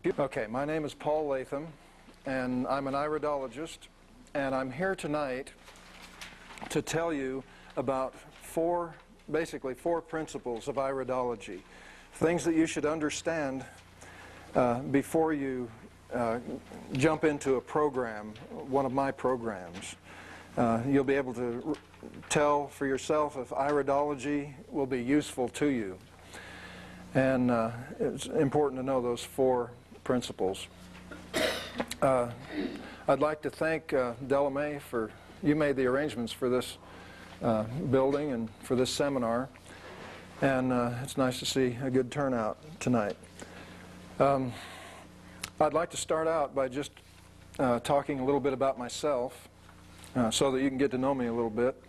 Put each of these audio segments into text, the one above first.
Okay, my name is Paul Leatham, and I'm an iridologist, and I'm here tonight to tell you about basically four principles of iridology, things that you should understand before you jump into a program, one of my programs. You'll be able to tell for yourself if iridology will be useful to you. And it's important to know those four principles. I'd like to thank Delamay for, you made the arrangements for this building and for this seminar, and it's nice to see a good turnout tonight. I'd like to start out by just talking a little bit about myself so that you can get to know me a little bit.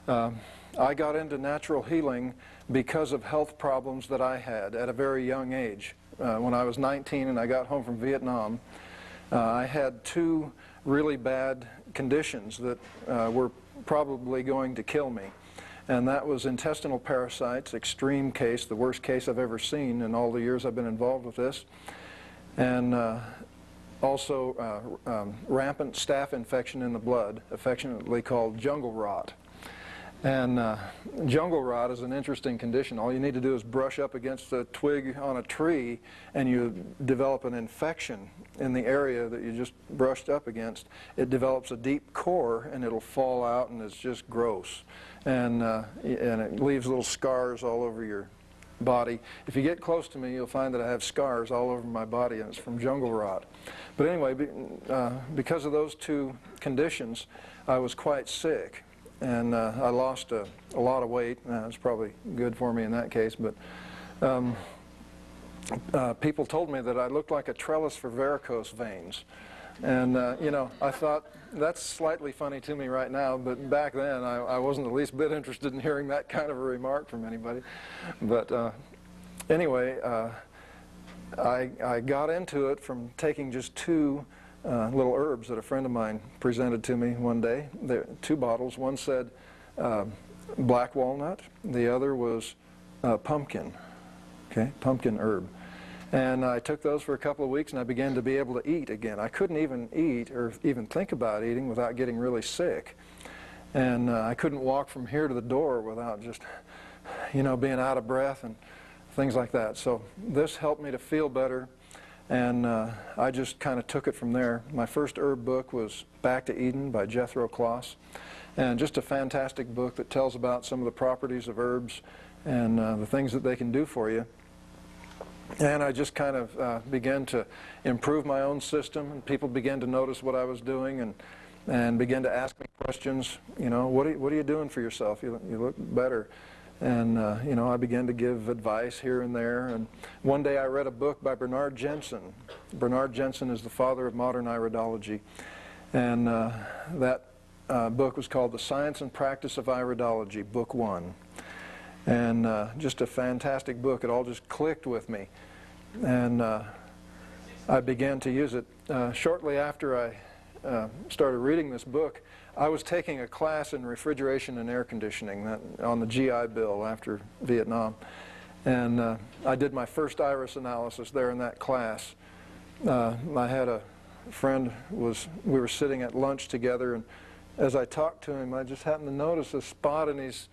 I got into natural healing because of health problems that I had at a very young age. When I was 19 and I got home from Vietnam, I had two really bad conditions that were probably going to kill me. And that was intestinal parasites, extreme case, the worst case I've ever seen in all the years I've been involved with this. And also rampant staph infection in the blood, affectionately called jungle rot. And jungle rot is an interesting condition. All you need to do is brush up against a twig on a tree and you develop an infection in the area that you just brushed up against. It develops a deep core and it'll fall out and it's just gross. And it leaves little scars all over your body. If you get close to me, you'll find that I have scars all over my body, and it's from jungle rot. But anyway, because of those two conditions, I was quite sick. And I lost a lot of weight. It's probably good for me in that case, but people told me that I looked like a trellis for varicose veins. And, you know, I thought, that's slightly funny to me right now, but back then I wasn't the least bit interested in hearing that kind of a remark from anybody. But anyway, I got into it from taking just two little herbs that a friend of mine presented to me one day. There, two bottles. One said black walnut. The other was pumpkin. Okay, pumpkin herb. And I took those for a couple of weeks and I began to be able to eat again. I couldn't even eat or even think about eating without getting really sick. And I couldn't walk from here to the door without just, you know, being out of breath and things like that. So this helped me to feel better. And I just kind of took it from there. My first herb book was Back to Eden by Jethro Kloss. And just a fantastic book that tells about some of the properties of herbs and the things that they can do for you. And I just kind of began to improve my own system. And people began to notice what I was doing and began to ask me questions. You know, what are you doing for yourself? You look better. And, you know, I began to give advice here and there. And one day I read a book by Bernard Jensen. Bernard Jensen is the father of modern iridology. And that book was called The Science and Practice of Iridology, Book 1. And just a fantastic book. It all just clicked with me. And I began to use it. Shortly after I started reading this book, I was taking a class in refrigeration and air conditioning on the GI Bill after Vietnam. And I did my first iris analysis there in that class. I had a friend, we were sitting at lunch together, and as I talked to him, I just happened to notice a spot in his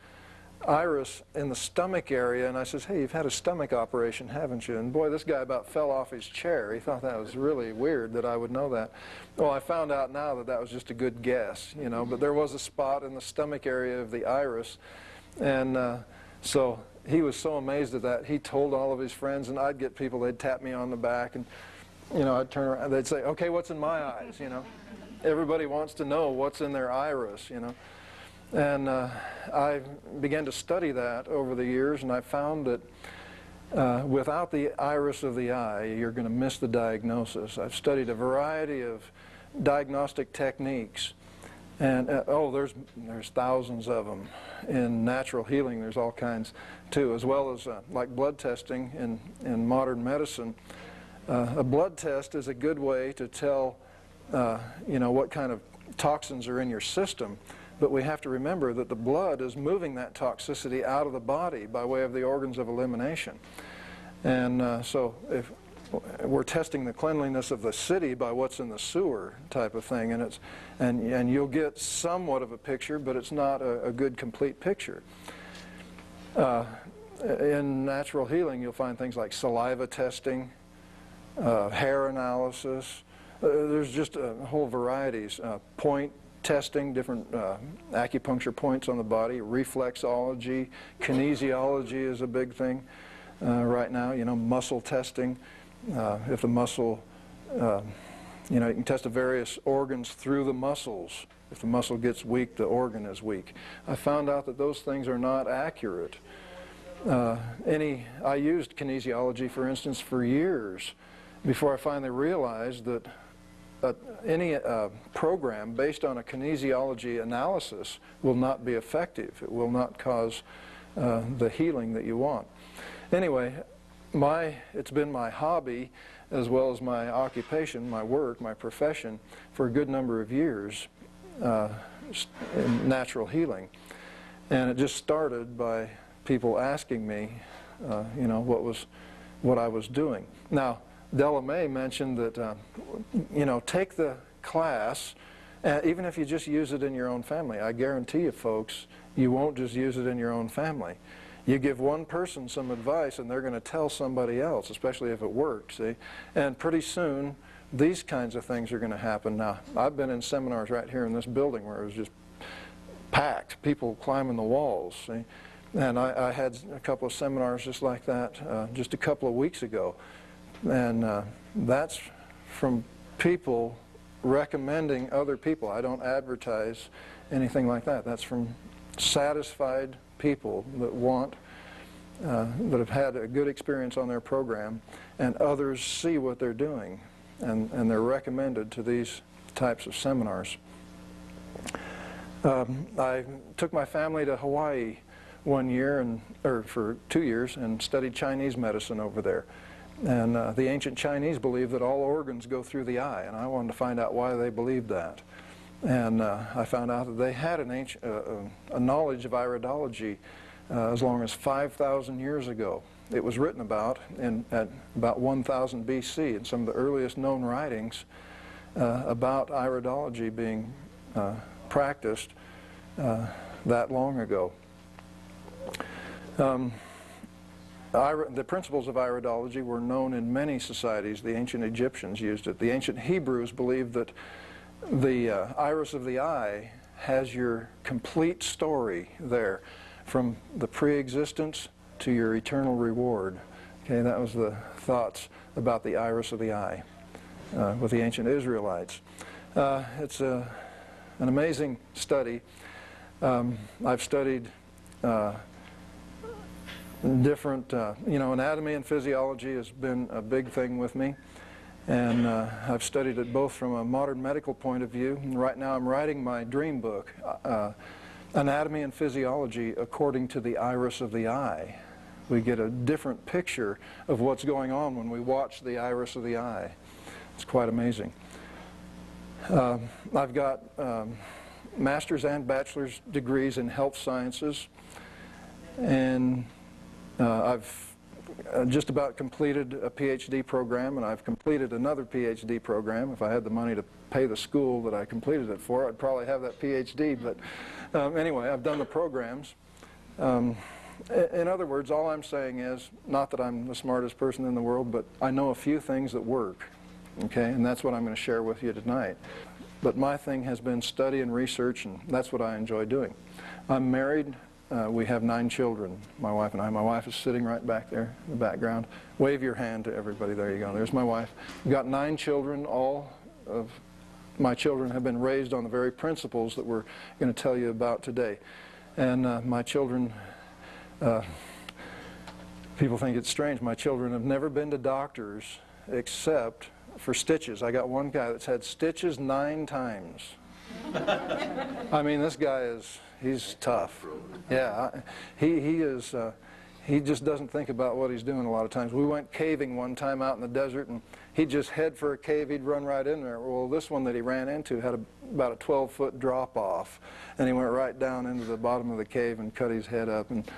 iris in the stomach area, and I says, hey, you've had a stomach operation, haven't you? And boy, this guy about fell off his chair. He thought that was really weird that I would know that. Well, I found out now that that was just a good guess, you know, but there was a spot in the stomach area of the iris, and so he was so amazed at that. He told all of his friends, and I'd get people, they'd tap me on the back, and, you know, I'd turn around, they'd say, okay, what's in my eyes, you know? Everybody wants to know what's in their iris, you know? And I began to study that over the years, and I found that without the iris of the eye, you're going to miss the diagnosis. I've studied a variety of diagnostic techniques, and oh, there's thousands of them. In natural healing, there's all kinds too, as well as like blood testing in modern medicine. A blood test is a good way to tell, you know, what kind of toxins are in your system. But we have to remember that the blood is moving that toxicity out of the body by way of the organs of elimination. And so we're testing the cleanliness of the city by what's in the sewer type of thing, and you'll get somewhat of a picture, but it's not a good complete picture. In natural healing, you'll find things like saliva testing, hair analysis. There's just a whole varieties. Point testing, different acupuncture points on the body, reflexology, kinesiology is a big thing right now. You know, muscle testing. If the muscle, you know, you can test the various organs through the muscles. If the muscle gets weak, the organ is weak. I found out that those things are not accurate. I used kinesiology, for instance, for years before I finally realized that any program based on a kinesiology analysis will not be effective. It will not cause the healing that you want. Anyway, it's been my hobby as well as my occupation, my work, my profession for a good number of years in natural healing. And it just started by people asking me, you know, what I was doing. Now, Della May mentioned that, you know, take the class, even if you just use it in your own family. I guarantee you, folks, you won't just use it in your own family. You give one person some advice and they're going to tell somebody else, especially if it works, see? And pretty soon, these kinds of things are going to happen. Now, I've been in seminars right here in this building where it was just packed, people climbing the walls, see? And I had a couple of seminars just like that just a couple of weeks ago. And that's from people recommending other people. I don't advertise anything like that. That's from satisfied people that that have had a good experience on their program, and others see what they're doing, and they're recommended to these types of seminars. I took my family to Hawaii one year, or for 2 years, and studied Chinese medicine over there. And the ancient Chinese believed that all organs go through the eye, and I wanted to find out why they believed that. And I found out that they had a knowledge of iridology as long as 5,000 years ago. It was written about at about 1000 BC in some of the earliest known writings about iridology being practiced that long ago. The principles of iridology were known in many societies. The ancient Egyptians used it. The ancient Hebrews believed that the iris of the eye has your complete story there, from the pre-existence to your eternal reward. Okay, that was the thoughts about the iris of the eye with the ancient Israelites. It's an amazing study. I've studied different, you know, anatomy and physiology has been a big thing with me. And I've studied it both from a modern medical point of view, and right now I'm writing my dream book, Anatomy and Physiology According to the Iris of the Eye. We get a different picture of what's going on when we watch the iris of the eye. It's quite amazing. I've got master's and bachelor's degrees in health sciences, and I've just about completed a PhD program, and I've completed another PhD program. If I had the money to pay the school that I completed it for, I'd probably have that PhD, but anyway, I've done the programs. In other words, all I'm saying is, not that I'm the smartest person in the world, but I know a few things that work, okay, and that's what I'm going to share with you tonight. But my thing has been study and research, and that's what I enjoy doing. I'm married. We have 9 children, my wife and I. My wife is sitting right back there in the background. Wave your hand to everybody. There you go. There's my wife. We've got 9 children. All of my children have been raised on the very principles that we're going to tell you about today. And my children, people think it's strange, my children have never been to doctors except for stitches. I got one guy that's had stitches 9 times. I mean, this guy he's tough. Yeah, he just doesn't think about what he's doing a lot of times. We went caving one time out in the desert, and he'd just head for a cave, he'd run right in there. Well, this one that he ran into had about a 12-foot drop off, and he went right down into the bottom of the cave and cut his head up, and,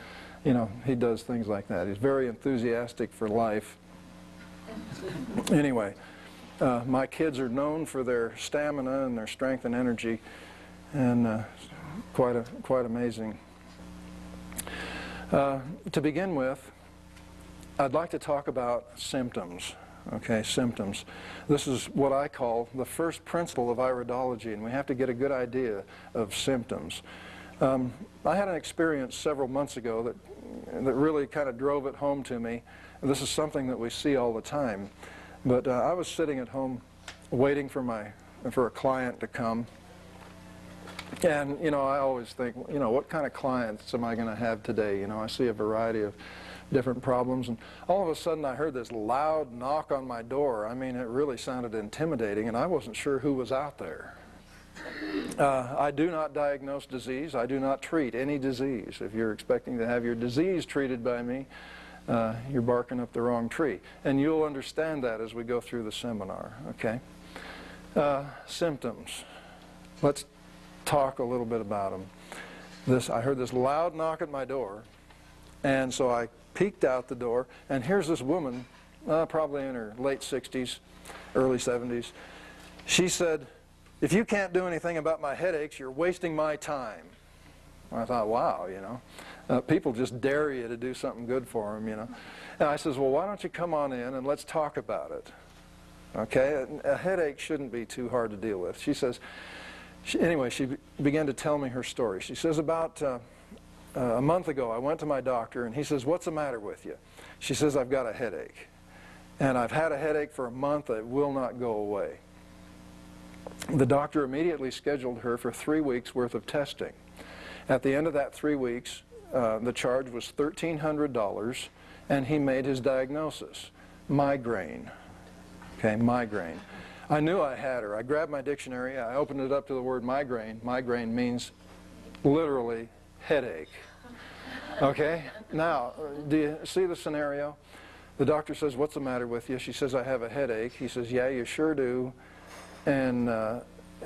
you know, he does things like that. He's very enthusiastic for life. Anyway, my kids are known for their stamina and their strength and energy, and quite amazing. To begin with, I'd like to talk about symptoms. Okay, symptoms. This is what I call the first principle of iridology, and we have to get a good idea of symptoms. I had an experience several months ago that really kind of drove it home to me. This is something that we see all the time. But I was sitting at home waiting for a client to come. And, you know, I always think, you know, what kind of clients am I going to have today? You know, I see a variety of different problems, and all of a sudden I heard this loud knock on my door. I mean, it really sounded intimidating, and I wasn't sure who was out there. I do not diagnose disease. I do not treat any disease. If you're expecting to have your disease treated by me, you're barking up the wrong tree. And you'll understand that as we go through the seminar, okay? Symptoms. Let's talk a little bit about them. I heard this loud knock at my door, and so I peeked out the door, and here's this woman, probably in her late 60s, early 70s. She said, "If you can't do anything about my headaches, you're wasting my time." I thought, wow, you know, people just dare you to do something good for them, you know. And I says, well, why don't you come on in and let's talk about it? Okay, a headache shouldn't be too hard to deal with. She says, anyway, she began to tell me her story. She says, about a month ago, I went to my doctor, and he says, "What's the matter with you?" She says, "I've got a headache. And I've had a headache for a month. It will not go away." The doctor immediately scheduled her for 3 weeks worth of testing. At the end of that 3 weeks, the charge was $1,300, and he made his diagnosis: migraine. Okay, migraine. I knew I had her. I grabbed my dictionary, I opened it up to the word migraine. Migraine means literally headache. Okay, now, do you see the scenario? The doctor says, "What's the matter with you?" She says, "I have a headache." He says, "Yeah, you sure do. And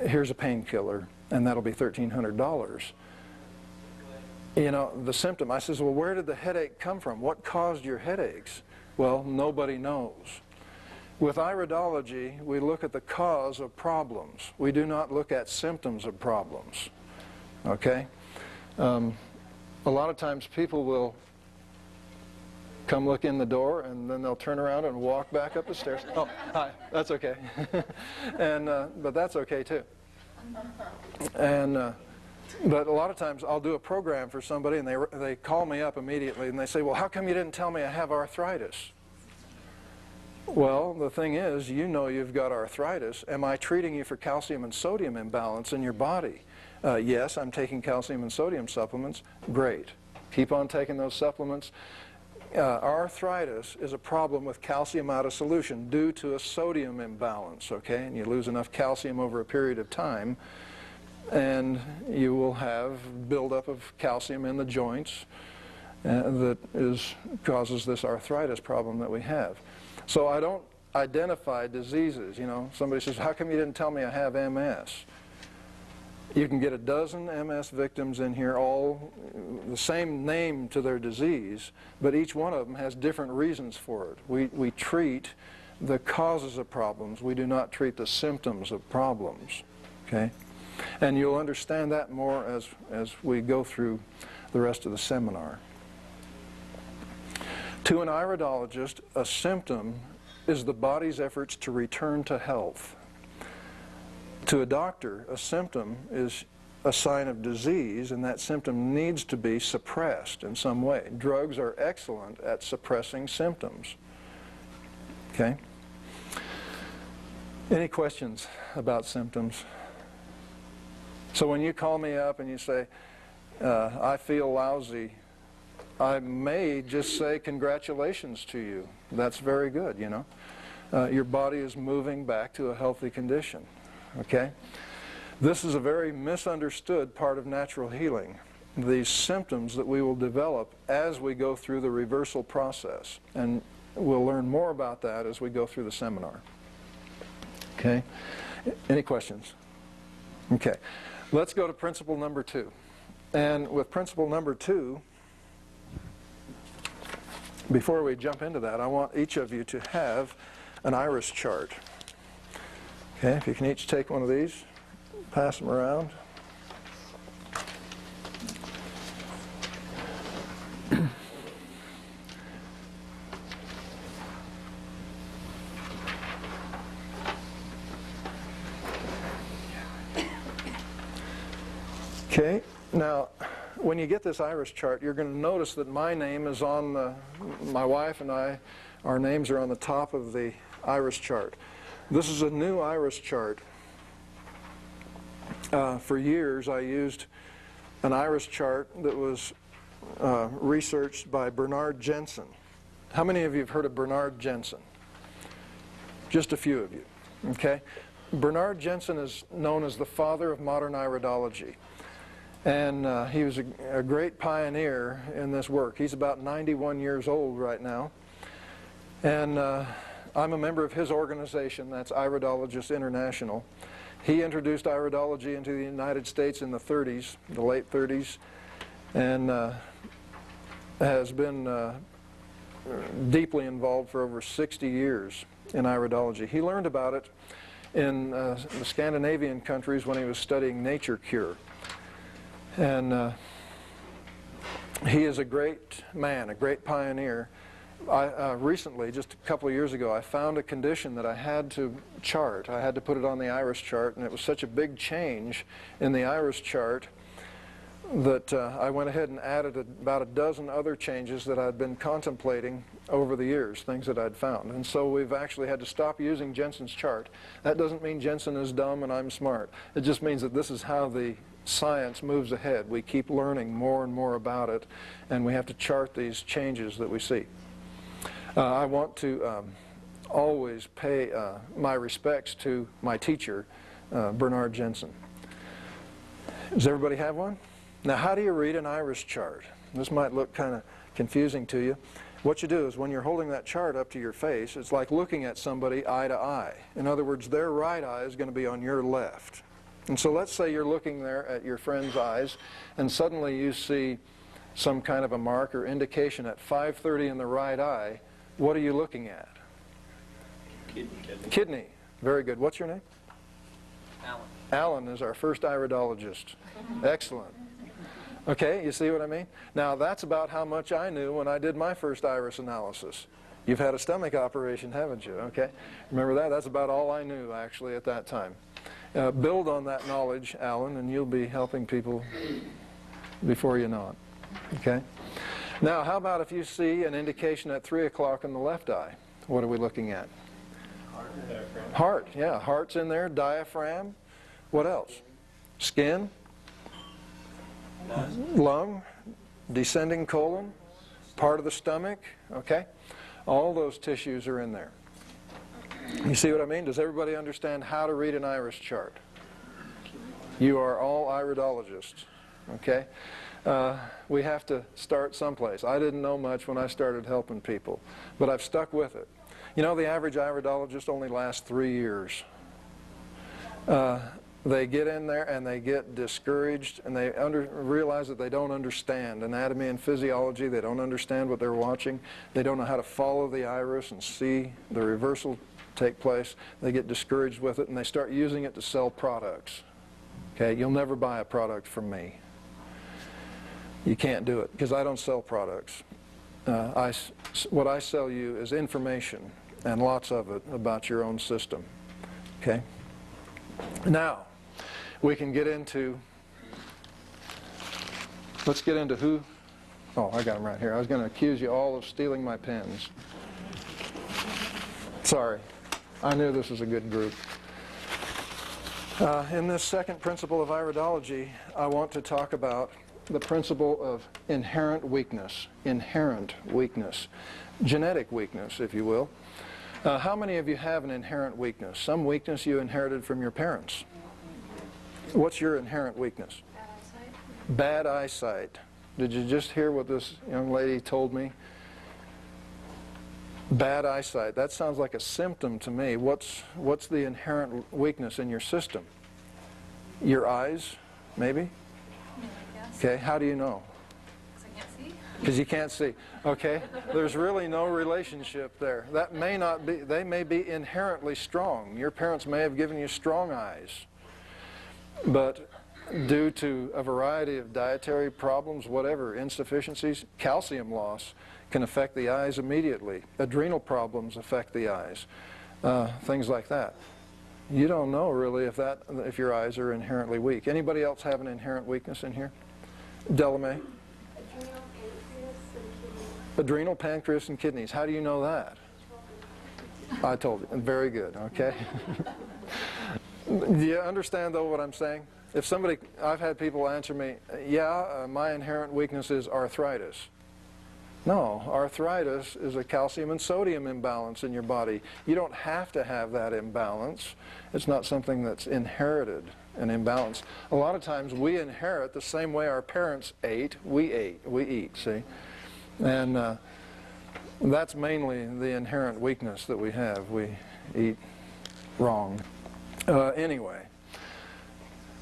here's a painkiller, and that'll be $1,300. You know, the symptom, I says, "Well, where did the headache come from? What caused your headaches?" Well, nobody knows. With iridology, we look at the cause of problems. We do not look at symptoms of problems. Okay? A lot of times people will come look in the door, and then they'll turn around and walk back up the stairs. Oh, hi, that's okay. But that's okay too. But a lot of times I'll do a program for somebody, and they call me up immediately, and they say, "Well, how come you didn't tell me I have arthritis?" Well, the thing is, you know you've got arthritis. Am I treating you for calcium and sodium imbalance in your body? Yes, I'm taking calcium and sodium supplements. Great. Keep on taking those supplements. Arthritis is a problem with calcium out of solution due to a sodium imbalance, okay? And you lose enough calcium over a period of time, and you will have buildup of calcium in the joints that causes this arthritis problem that we have. So I don't identify diseases. You know, somebody says, "How come you didn't tell me I have MS?" You can get a dozen MS victims in here, all the same name to their disease, but each one of them has different reasons for it. We treat the causes of problems. We do not treat the symptoms of problems. Okay? And you'll understand that more as we go through the rest of the seminar. To an iridologist, a symptom is the body's efforts to return to health. To a doctor, a symptom is a sign of disease, and that symptom needs to be suppressed in some way. Drugs are excellent at suppressing symptoms. Okay? Any questions about symptoms? So when you call me up and you say, "I feel lousy," I may just say, "Congratulations to you. That's very good, you know. Your body is moving back to a healthy condition." Okay? This is a very misunderstood part of natural healing. These symptoms that we will develop as we go through the reversal process. And we'll learn more about that as we go through the seminar. Okay? Any questions? Okay. Let's go to principle number 2. And with principle number 2, before we jump into that, I want each of you to have an iris chart. Okay, if you can each take one of these, pass them around. Okay, now when you get this iris chart, you're going to notice that my name is on my wife and I, our names are on the top of the iris chart. This is a new iris chart. For years I used an iris chart that was researched by Bernard Jensen. How many of you have heard of Bernard Jensen? Just a few of you, okay? Bernard Jensen is known as the father of modern iridology. And he was a great pioneer in this work. He's about 91 years old right now. And I'm a member of his organization, that's Iridologists International. He introduced iridology into the United States in the 30s, the late 30s, and has been deeply involved for over 60 years in iridology. He learned about it in the Scandinavian countries when he was studying nature cure. And he is a great man, a great pioneer. Recently, just a couple of years ago, I found a condition that I had to chart. I had to put it on the iris chart, and it was such a big change in the iris chart that I went ahead and added about a dozen other changes that I'd been contemplating over the years, things that I'd found. And so we've actually had to stop using Jensen's chart. That doesn't mean Jensen is dumb and I'm smart. It just means that this is how the science moves ahead. We keep learning more and more about it, and we have to chart these changes that we see. I want to always pay my respects to my teacher, Bernard Jensen. Does everybody have one? Now, how do you read an iris chart? This might look kind of confusing to you. What you do is when you're holding that chart up to your face, it's like looking at somebody eye to eye. In other words, their right eye is going to be on your left. And so let's say you're looking there at your friend's eyes, and suddenly you see some kind of a mark or indication at 5:30 in the right eye. What are you looking at? Kidney. Very good. What's your name? Alan. Alan is our first iridologist. Excellent. Okay, you see what I mean? Now, that's about how much I knew when I did my first iris analysis. You've had a stomach operation, haven't you? Okay. Remember that? That's about all I knew, actually, at that time. Build on that knowledge, Alan, and you'll be helping people before you know it. Okay? Now, how about if you see an indication at 3 o'clock in the left eye? What are we looking at? Heart. Heart, yeah. Heart's in there. Diaphragm. What else? Skin. Lung. Descending colon. Part of the stomach. Okay? All those tissues are in there. You see what I mean? Does everybody understand how to read an iris chart? You are all iridologists, okay? We have to start someplace. I didn't know much when I started helping people, but I've stuck with it. You know, the average iridologist only lasts 3 years. They get in there and they get discouraged, and they realize that they don't understand anatomy and physiology. They don't understand what they're watching. They don't know how to follow the iris and see the reversal take place. They get discouraged with it, and they start using it to sell products. Okay, you'll never buy a product from me. You can't do it, because I don't sell products. What I sell you is information, and lots of it, about your own system. Okay? Now, we can get into, let's get into who, oh, I got them right here. I was going to accuse you all of stealing my pens. Sorry. I knew this was a good group. In this second principle of iridology, I want to talk about the principle of inherent weakness, genetic weakness, if you will. How many of you have an inherent weakness? Some weakness you inherited from your parents. What's your inherent weakness? Bad eyesight. Bad eyesight. Did you just hear what this young lady told me? Bad eyesight. That sounds like a symptom to me. What's the inherent weakness in your system? Your eyes, maybe? Yes. Okay, how do you know? Because I can't see. Because you can't see. Okay? There's really no relationship there. That may not be, they may be inherently strong. Your parents may have given you strong eyes. But due to a variety of dietary problems, whatever, insufficiencies, calcium loss can affect the eyes immediately. Adrenal problems affect the eyes. Things like that. You don't know really if your eyes are inherently weak. Anybody else have an inherent weakness in here? Delamay? Adrenal, pancreas, and kidneys. How do you know that? I told you. Very good. Okay. Do you understand though what I'm saying? If somebody, I've had people answer me, yeah, my inherent weakness is arthritis. No, arthritis is a calcium and sodium imbalance in your body. You don't have to have that imbalance. It's not something that's inherited, an imbalance. A lot of times we inherit the same way our parents ate, we eat, see? And that's mainly the inherent weakness that we have. We eat wrong. Anyway,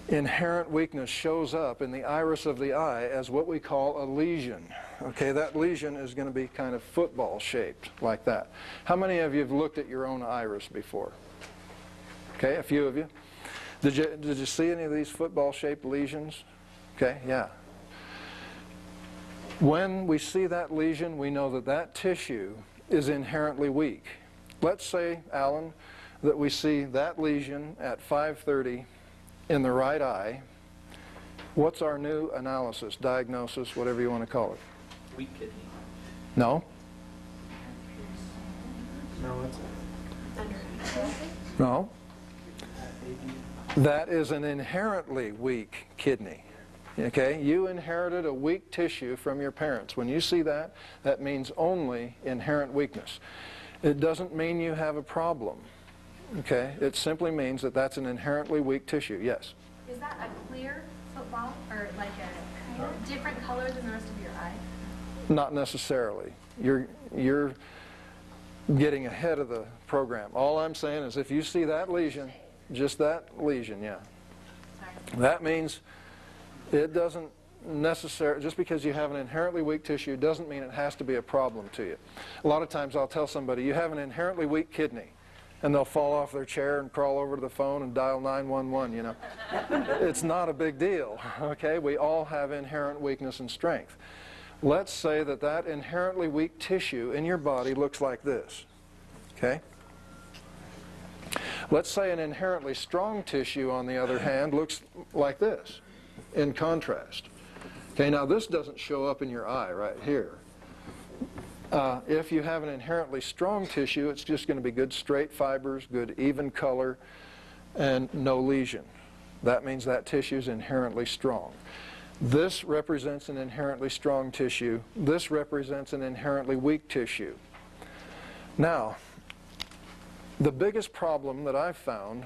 inherent weakness shows up in the iris of the eye as what we call a lesion. Okay, that lesion is going to be kind of football shaped like that. How many of you have looked at your own iris before? Okay, a few of you. Did you see any of these football shaped lesions? Okay, yeah. When we see that lesion, we know that that tissue is inherently weak. Let's say, Alan, that we see that lesion at 5:30 in the right eye. What's our new analysis, diagnosis, whatever you want to call it? Weak kidney. No? No, it's No. That is an inherently weak kidney. Okay? You inherited a weak tissue from your parents. When you see that, that means only inherent weakness. It doesn't mean you have a problem. Okay? It simply means that that's an inherently weak tissue. Yes? Is that a clear football or like a different color than the rest of your eye? Not necessarily. You're getting ahead of the program. All I'm saying is if you see that lesion, just that lesion, yeah. Sorry. That means it doesn't necessarily, just because you have an inherently weak tissue doesn't mean it has to be a problem to you. A lot of times I'll tell somebody, you have an inherently weak kidney, and they'll fall off their chair and crawl over to the phone and dial 911, you know. It's not a big deal, okay? We all have inherent weakness and strength. Let's say that that inherently weak tissue in your body looks like this, okay? Let's say an inherently strong tissue, on the other hand, looks like this, in contrast. Okay, now this doesn't show up in your eye right here. If you have an inherently strong tissue, it's just going to be good straight fibers, good even color, and no lesion. That means that tissue is inherently strong. This represents an inherently strong tissue. This represents an inherently weak tissue. Now, the biggest problem that I've found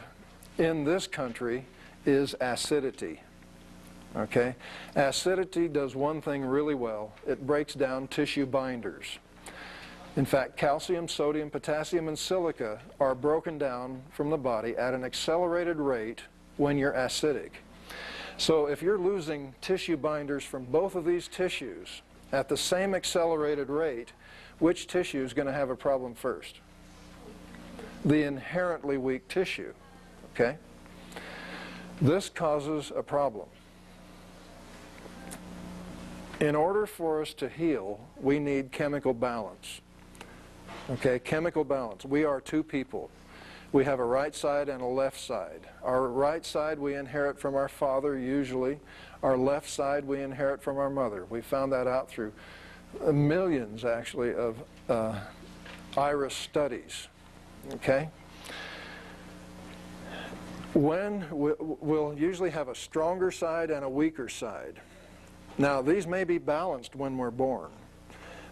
in this country is acidity. Okay? Acidity does one thing really well. It breaks down tissue binders. In fact, calcium, sodium, potassium, and silica are broken down from the body at an accelerated rate when you're acidic. So if you're losing tissue binders from both of these tissues at the same accelerated rate, which tissue is going to have a problem first? The inherently weak tissue. Okay? This causes a problem. In order for us to heal, we need chemical balance. Okay, chemical balance. We are two people. We have a right side and a left side. Our right side we inherit from our father usually. Our left side we inherit from our mother. We found that out through millions actually of iris studies. Okay? We'll usually have a stronger side and a weaker side. Now these may be balanced when we're born,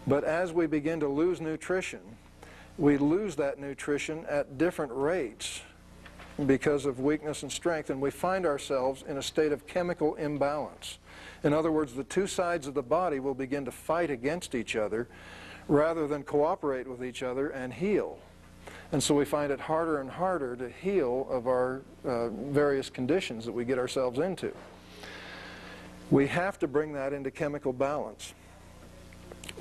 but as we begin to lose nutrition, we lose that nutrition at different rates because of weakness and strength, and we find ourselves in a state of chemical imbalance. In other words, the two sides of the body will begin to fight against each other rather than cooperate with each other and heal. And so we find it harder and harder to heal of our various conditions that we get ourselves into. We have to bring that into chemical balance.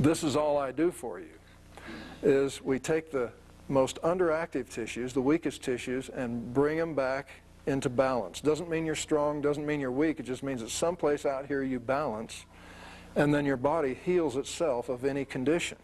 This is all I do for you, is we take the most underactive tissues, the weakest tissues, and bring them back into balance. Doesn't mean you're strong, doesn't mean you're weak, it just means that someplace out here you balance, and then your body heals itself of any condition.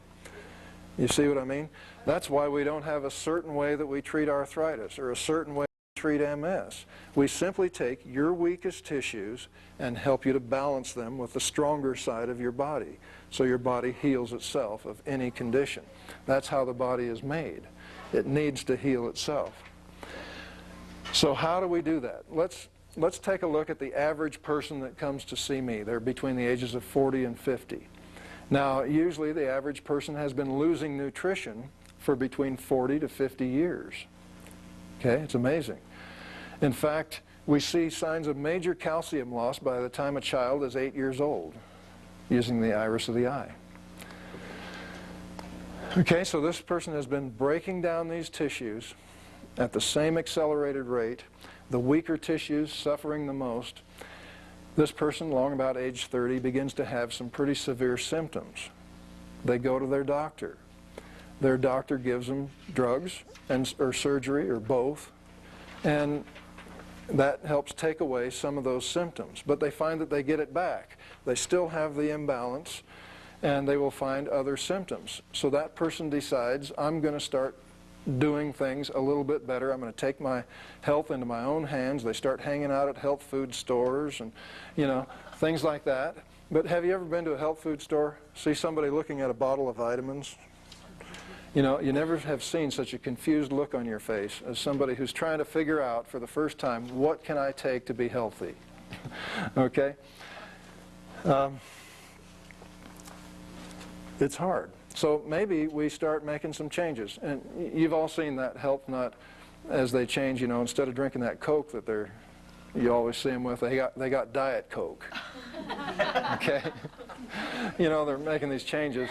You see what I mean? That's why we don't have a certain way that we treat arthritis or a certain way we treat MS. We simply take your weakest tissues and help you to balance them with the stronger side of your body, so your body heals itself of any condition. That's how the body is made. It needs to heal itself. So how do we do that? Let's take a look at the average person that comes to see me. They're between the ages of 40 and 50. Now, usually the average person has been losing nutrition for between 40 to 50 years. Okay, it's amazing. In fact, we see signs of major calcium loss by the time a child is 8 years old, using the iris of the eye. Okay, so this person has been breaking down these tissues at the same accelerated rate, the weaker tissues suffering the most. This person, along about age 30, begins to have some pretty severe symptoms. They go to their doctor. Their doctor gives them drugs or surgery or both, and that helps take away some of those symptoms. But they find that they get it back. They still have the imbalance, and they will find other symptoms. So that person decides, I'm going to start doing things a little bit better. I'm going to take my health into my own hands. They start hanging out at health food stores and, you know, things like that. But have you ever been to a health food store, see somebody looking at a bottle of vitamins? You know, you never have seen such a confused look on your face as somebody who's trying to figure out for the first time, what can I take to be healthy? Okay? It's hard. So maybe we start making some changes. And you've all seen that health nut as they change, you know, instead of drinking that Coke that you always see them with, they got Diet Coke. Okay? You know, they're making these changes.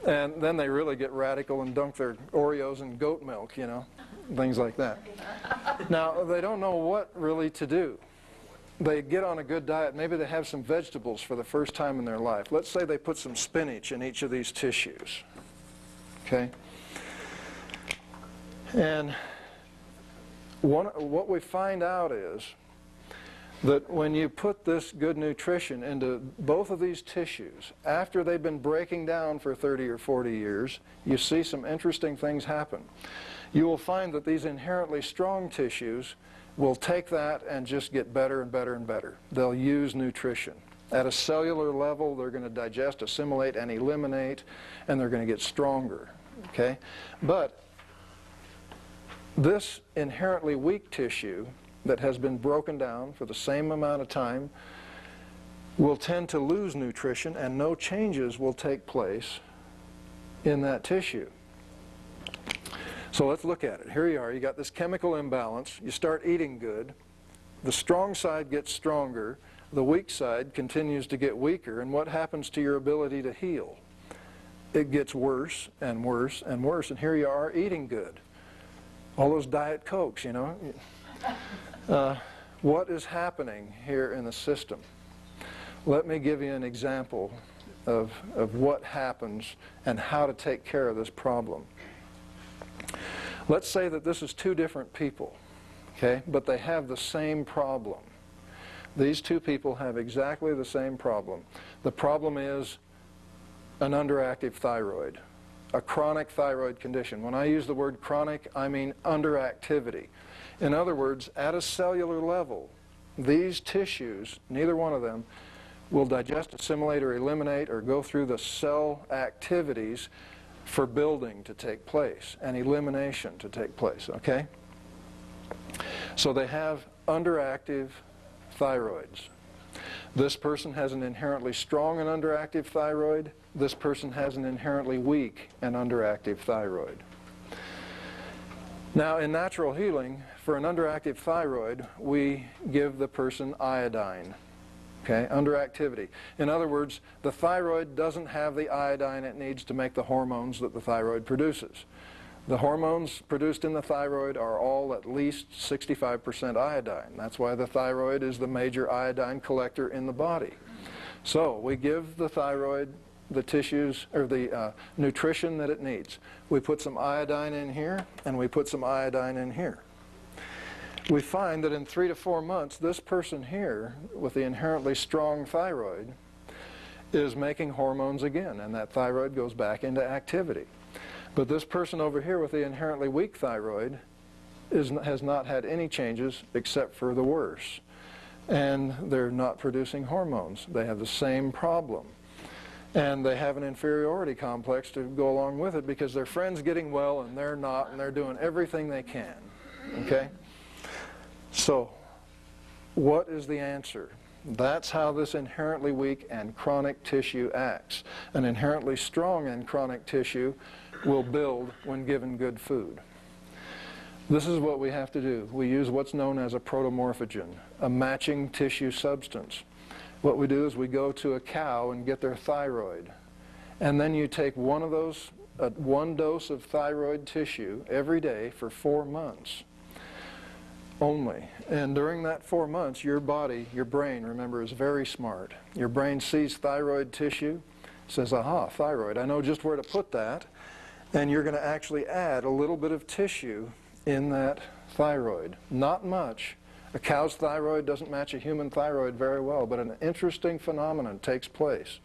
And then they really get radical and dunk their Oreos in goat milk, you know, things like that. Now, they don't know what really to do. They get on a good diet. Maybe they have some vegetables for the first time in their life. Let's say they put some spinach in each of these tissues. Okay? And what we find out is that when you put this good nutrition into both of these tissues, after they've been breaking down for 30 or 40 years, you see some interesting things happen. You will find that these inherently strong tissues will take that and just get better and better and better. They'll use nutrition. At a cellular level, they're going to digest, assimilate, and eliminate, and they're going to get stronger. Okay? But this inherently weak tissue that has been broken down for the same amount of time will tend to lose nutrition, and no changes will take place in that tissue. So let's look at it. Here you are. You got this chemical imbalance. You start eating good. The strong side gets stronger. The weak side continues to get weaker. And what happens to your ability to heal? It gets worse and worse and worse. And here you are eating good. All those Diet Cokes, you know. What is happening here in the system? Let me give you an example of what happens and how to take care of this problem. Let's say that this is two different people, okay, but they have the same problem. These two people have exactly the same problem. The problem is an underactive thyroid, a chronic thyroid condition. When I use the word chronic, I mean underactivity. In other words, at a cellular level, these tissues, neither one of them, will digest, assimilate, or eliminate, or go through the cell activities for building to take place and elimination to take place, okay? So they have underactive thyroids. This person has an inherently strong and underactive thyroid. This person has an inherently weak and underactive thyroid. Now, in natural healing, for an underactive thyroid, we give the person iodine, okay, underactivity. In other words, the thyroid doesn't have the iodine it needs to make the hormones that the thyroid produces. The hormones produced in the thyroid are all at least 65% iodine. That's why the thyroid is the major iodine collector in the body. So we give the thyroid the tissues or the nutrition that it needs. We put some iodine in here and we put some iodine in here. We find that in 3 to 4 months, this person here with the inherently strong thyroid is making hormones again, and that thyroid goes back into activity. But this person over here with the inherently weak thyroid has not had any changes except for the worse. And they're not producing hormones. They have the same problem. And they have an inferiority complex to go along with it because their friend's getting well and they're not, and they're doing everything they can. Okay? So, what is the answer? That's how this inherently weak and chronic tissue acts. An inherently strong and chronic tissue will build when given good food. This is what we have to do. We use what's known as a protomorphogen, a matching tissue substance. What we do is we go to a cow and get their thyroid. And then you take one of those, one dose of thyroid tissue every day for 4 months only. And during that 4 months, your body, your brain, remember, is very smart. Your brain sees thyroid tissue, says, aha, thyroid, I know just where to put that. And you're going to actually add a little bit of tissue in that thyroid. Not much. A cow's thyroid doesn't match a human thyroid very well, but an interesting phenomenon takes place.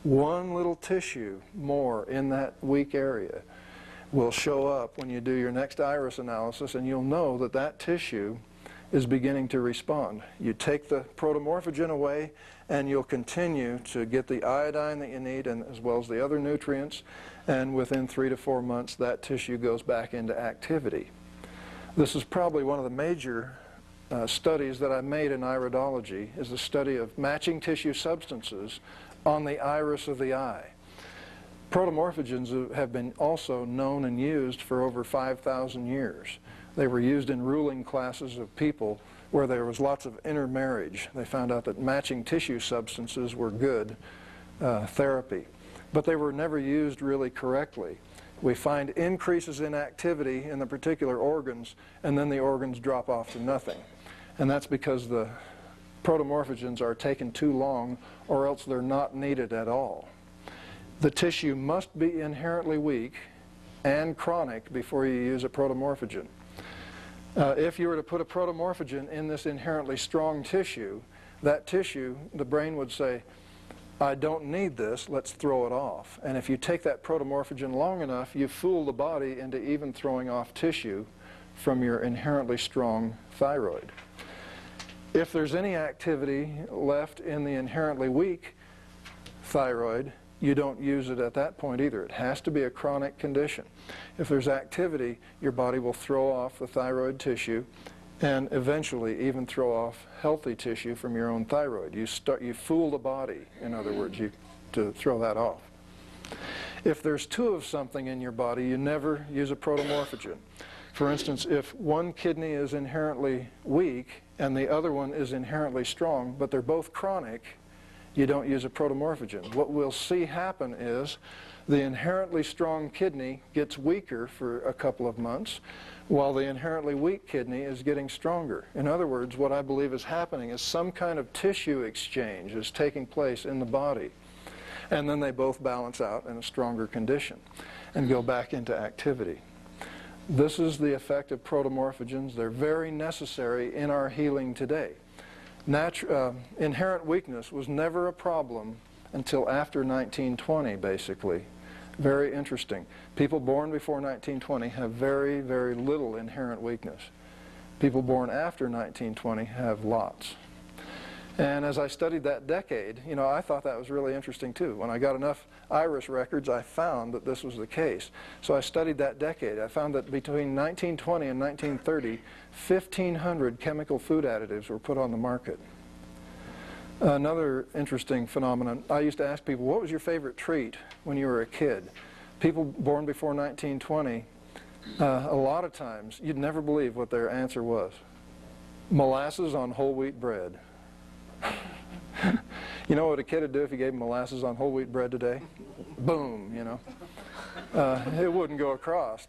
One little tissue more in that weak area will show up when you do your next iris analysis, and you'll know that that tissue is beginning to respond. You take the protomorphogen away, and you'll continue to get the iodine that you need, and as well as the other nutrients, and within 3 to 4 months, that tissue goes back into activity. This is probably one of the major studies that I made in iridology, is the study of matching tissue substances on the iris of the eye. Protomorphogens have been also known and used for over 5,000 years. They were used in ruling classes of people where there was lots of intermarriage. They found out that matching tissue substances were good therapy, but they were never used really correctly. We find increases in activity in the particular organs, and then the organs drop off to nothing. And that's because the protomorphogens are taken too long, or else they're not needed at all. The tissue must be inherently weak and chronic before you use a protomorphogen. If you were to put a protomorphogen in this inherently strong tissue, that tissue, the brain would say, I don't need this, let's throw it off. And if you take that protomorphogen long enough, you fool the body into even throwing off tissue from your inherently strong thyroid. If there's any activity left in the inherently weak thyroid, you don't use it at that point either. It has to be a chronic condition. If there's activity, your body will throw off the thyroid tissue and eventually even throw off healthy tissue from your own thyroid. You fool the body, in other words, to throw that off. If there's two of something in your body, you never use a protomorphogen. For instance, if one kidney is inherently weak and the other one is inherently strong, but they're both chronic, you don't use a protomorphogen. What we'll see happen is the inherently strong kidney gets weaker for a couple of months, while the inherently weak kidney is getting stronger. In other words, what I believe is happening is some kind of tissue exchange is taking place in the body. And then they both balance out in a stronger condition and go back into activity. This is the effect of protomorphogens. They're very necessary in our healing today. Inherent weakness was never a problem until after 1920, basically. Very interesting. People born before 1920 have very, very little inherent weakness. People born after 1920 have lots. And as I studied that decade, you know, I thought that was really interesting too. When I got enough iris records, I found that this was the case. So I studied that decade. I found that between 1920 and 1930, 1,500 chemical food additives were put on the market. Another interesting phenomenon, I used to ask people, what was your favorite treat when you were a kid? People born before 1920, a lot of times, you'd never believe what their answer was. Molasses on whole wheat bread. You know what a kid would do if you gave him molasses on whole wheat bread today? Boom, you know. It wouldn't go across.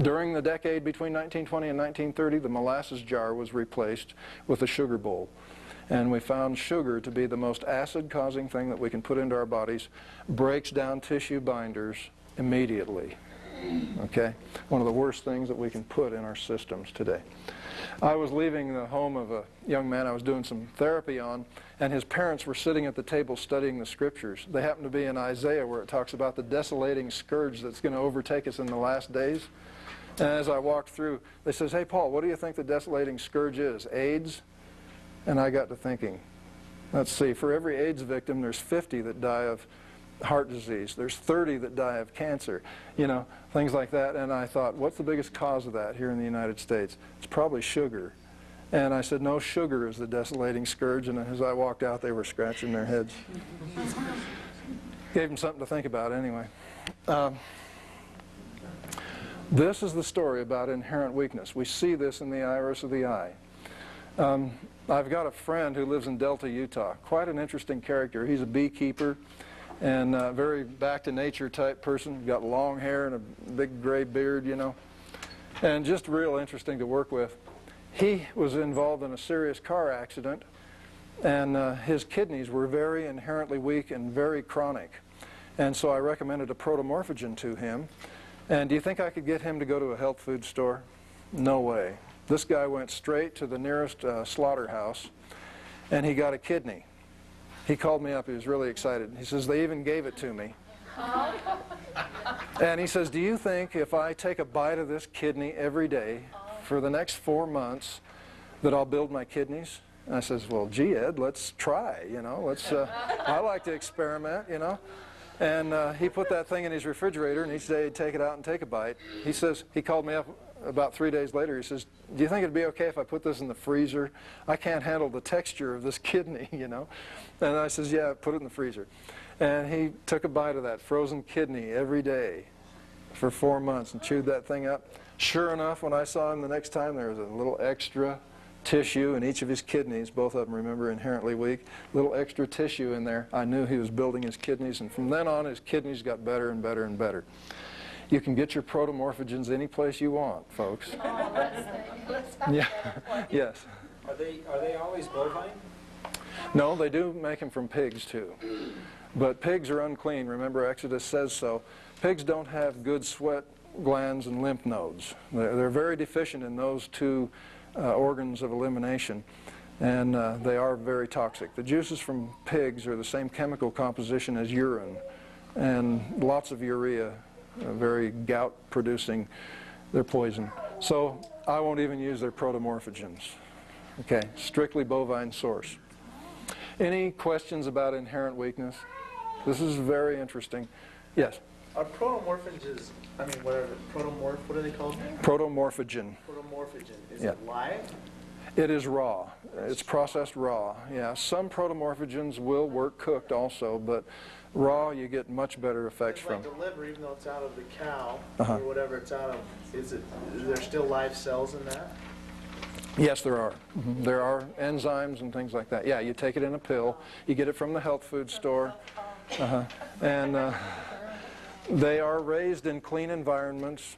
During the decade between 1920 and 1930, the molasses jar was replaced with a sugar bowl. And we found sugar to be the most acid-causing thing that we can put into our bodies, breaks down tissue binders immediately. Okay? One of the worst things that we can put in our systems today. I was leaving the home of a young man I was doing some therapy on, and his parents were sitting at the table studying the scriptures. They happened to be in Isaiah, where it talks about the desolating scourge that's going to overtake us in the last days. And as I walked through, they says, "Hey, Paul, what do you think the desolating scourge is? AIDS?" And I got to thinking, let's see, for every AIDS victim, there's 50 that die of heart disease. There's 30 that die of cancer, you know, things like that. And I thought, what's the biggest cause of that here in the United States? It's probably sugar. And I said, no, sugar is the desolating scourge. And as I walked out, they were scratching their heads. Gave them something to think about anyway. This is the story about inherent weakness. We see this in the iris of the eye. I've got a friend who lives in Delta, Utah. Quite an interesting character. He's a beekeeper and a very back-to-nature type person. Got long hair and a big gray beard, you know. And just real interesting to work with. He was involved in a serious car accident, and his kidneys were very inherently weak and very chronic. And so I recommended a protomorphogen to him. And do you think I could get him to go to a health food store? No way. This guy went straight to the nearest slaughterhouse, and he got a kidney. He called me up. He was really excited. He says, they even gave it to me. And he says, do you think if I take a bite of this kidney every day for the next 4 months that I'll build my kidneys? And I says, well, gee, Ed, let's try, you know. Let's. I like to experiment, you know. And he put that thing in his refrigerator, and each day he'd take it out and take a bite. He says, he called me up about 3 days later. He says, do you think it'd be okay if I put this in the freezer? I can't handle the texture of this kidney, you know. And I says, yeah, put it in the freezer. And he took a bite of that frozen kidney every day for 4 months and chewed that thing up. Sure enough, when I saw him the next time, there was a little extra tissue in each of his kidneys. Both of them, remember, inherently weak. Little extra tissue in there. I knew he was building his kidneys, and from then on, his kidneys got better and better and better. You can get your protomorphogens any place you want, folks. Oh, let's Yeah. Yes. Are they always bovine? No, they do make them from pigs too. But pigs are unclean. Remember, Exodus says so. Pigs don't have good sweat glands and lymph nodes. They're very deficient in those two organs of elimination, and they are very toxic. The juices from pigs are the same chemical composition as urine, and lots of urea, very gout-producing. They're poison. So I won't even use their protomorphogens. Okay, strictly bovine source. Any questions about inherent weakness? This is very interesting. Yes? Are protomorphogens, I mean, what are they called? Protomorphogen. Protomorphogen. Is Yeah. it live? It is raw. It's processed raw. Yeah, some protomorphogens will work cooked also, but raw you get much better effects It's like from. the liver, even though it's out of the cow, Uh-huh. or whatever it's out of, is there still live cells in that? Yes, there are. There are enzymes and things like that. Yeah, you take it in a pill. You get it from the health food store. And they are raised in clean environments.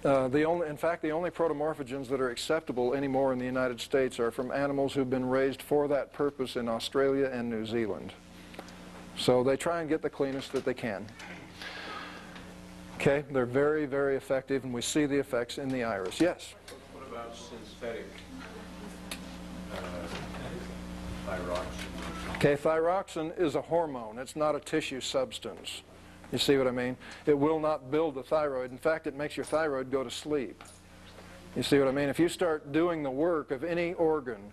In fact, the only protomorphogens that are acceptable anymore in the United States are from animals who've been raised for that purpose in Australia and New Zealand. So they try and get the cleanest that they can. Okay, they're very, very effective, and we see the effects in the iris. Yes? What about synthetic thyroxine? Okay, thyroxine is a hormone. It's not a tissue substance. You see what I mean? It will not build the thyroid. In fact, it makes your thyroid go to sleep. You see what I mean? If you start doing the work of any organ,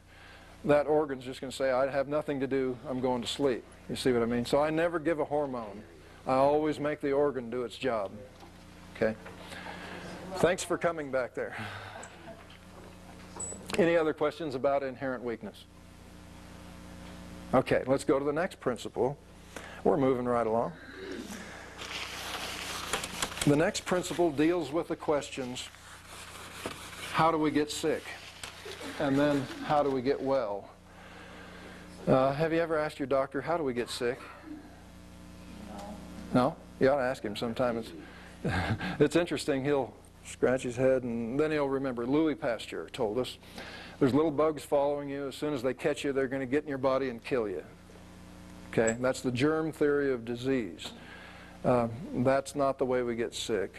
that organ's just going to say, I have nothing to do, I'm going to sleep. You see what I mean? So I never give a hormone. I always make the organ do its job. Okay? Thanks for coming back there. Any other questions about inherent weakness? Okay, let's go to the next principle. We're moving right along. The next principle deals with the questions, how do we get sick? And then, how do we get well? Have you ever asked your doctor, how do we get sick? No? You ought to ask him sometime. It's interesting. He'll scratch his head, and then he'll remember. Louis Pasteur told us, there's little bugs following you. As soon as they catch you, they're going to get in your body and kill you. Okay, that's the germ theory of disease. That's not the way we get sick.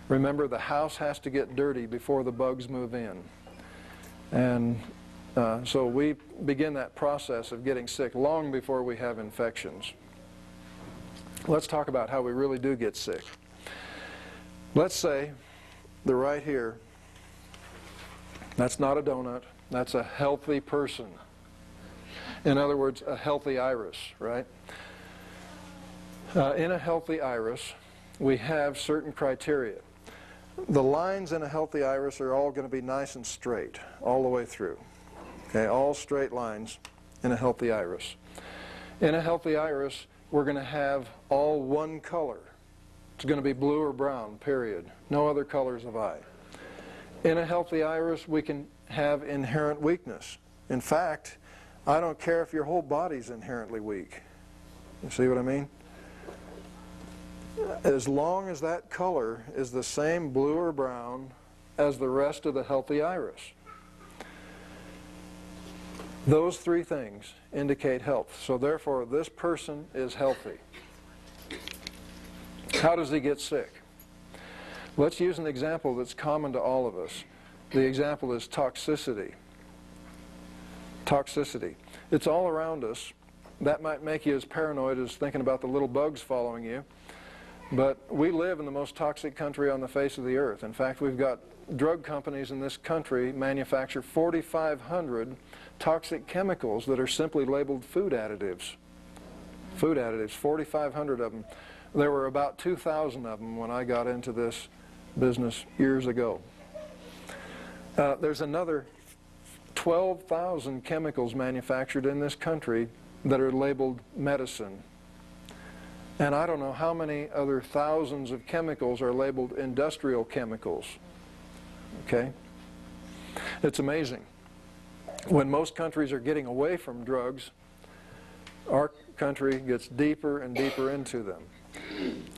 Remember, the house has to get dirty before the bugs move in. And so we begin that process of getting sick long before we have infections. Let's talk about how we really do get sick. Let's say they're right here. That's not a donut. That's a healthy person. In other words, a healthy iris, right? In a healthy iris, we have certain criteria. The lines in a healthy iris are all going to be nice and straight all the way through. Okay, all straight lines in a healthy iris. In a healthy iris, we're going to have all one color. It's going to be blue or brown, period. No other colors of eye. In a healthy iris, we can have inherent weakness. In fact, I don't care if your whole body's inherently weak. You see what I mean? As long as that color is the same blue or brown as the rest of the healthy iris. Those three things indicate health. So therefore, this person is healthy. How does he get sick? Let's use an example that's common to all of us. The example is toxicity. Toxicity. It's all around us. That might make you as paranoid as thinking about the little bugs following you. But we live in the most toxic country on the face of the earth. In fact, we've got drug companies in this country manufacture 4,500 toxic chemicals that are simply labeled food additives. Food additives, 4,500 of them. There were about 2,000 of them when I got into this business years ago. There's another 12,000 chemicals manufactured in this country that are labeled medicine. And I don't know how many other thousands of chemicals are labeled industrial chemicals. Okay? It's amazing. When most countries are getting away from drugs, our country gets deeper and deeper into them.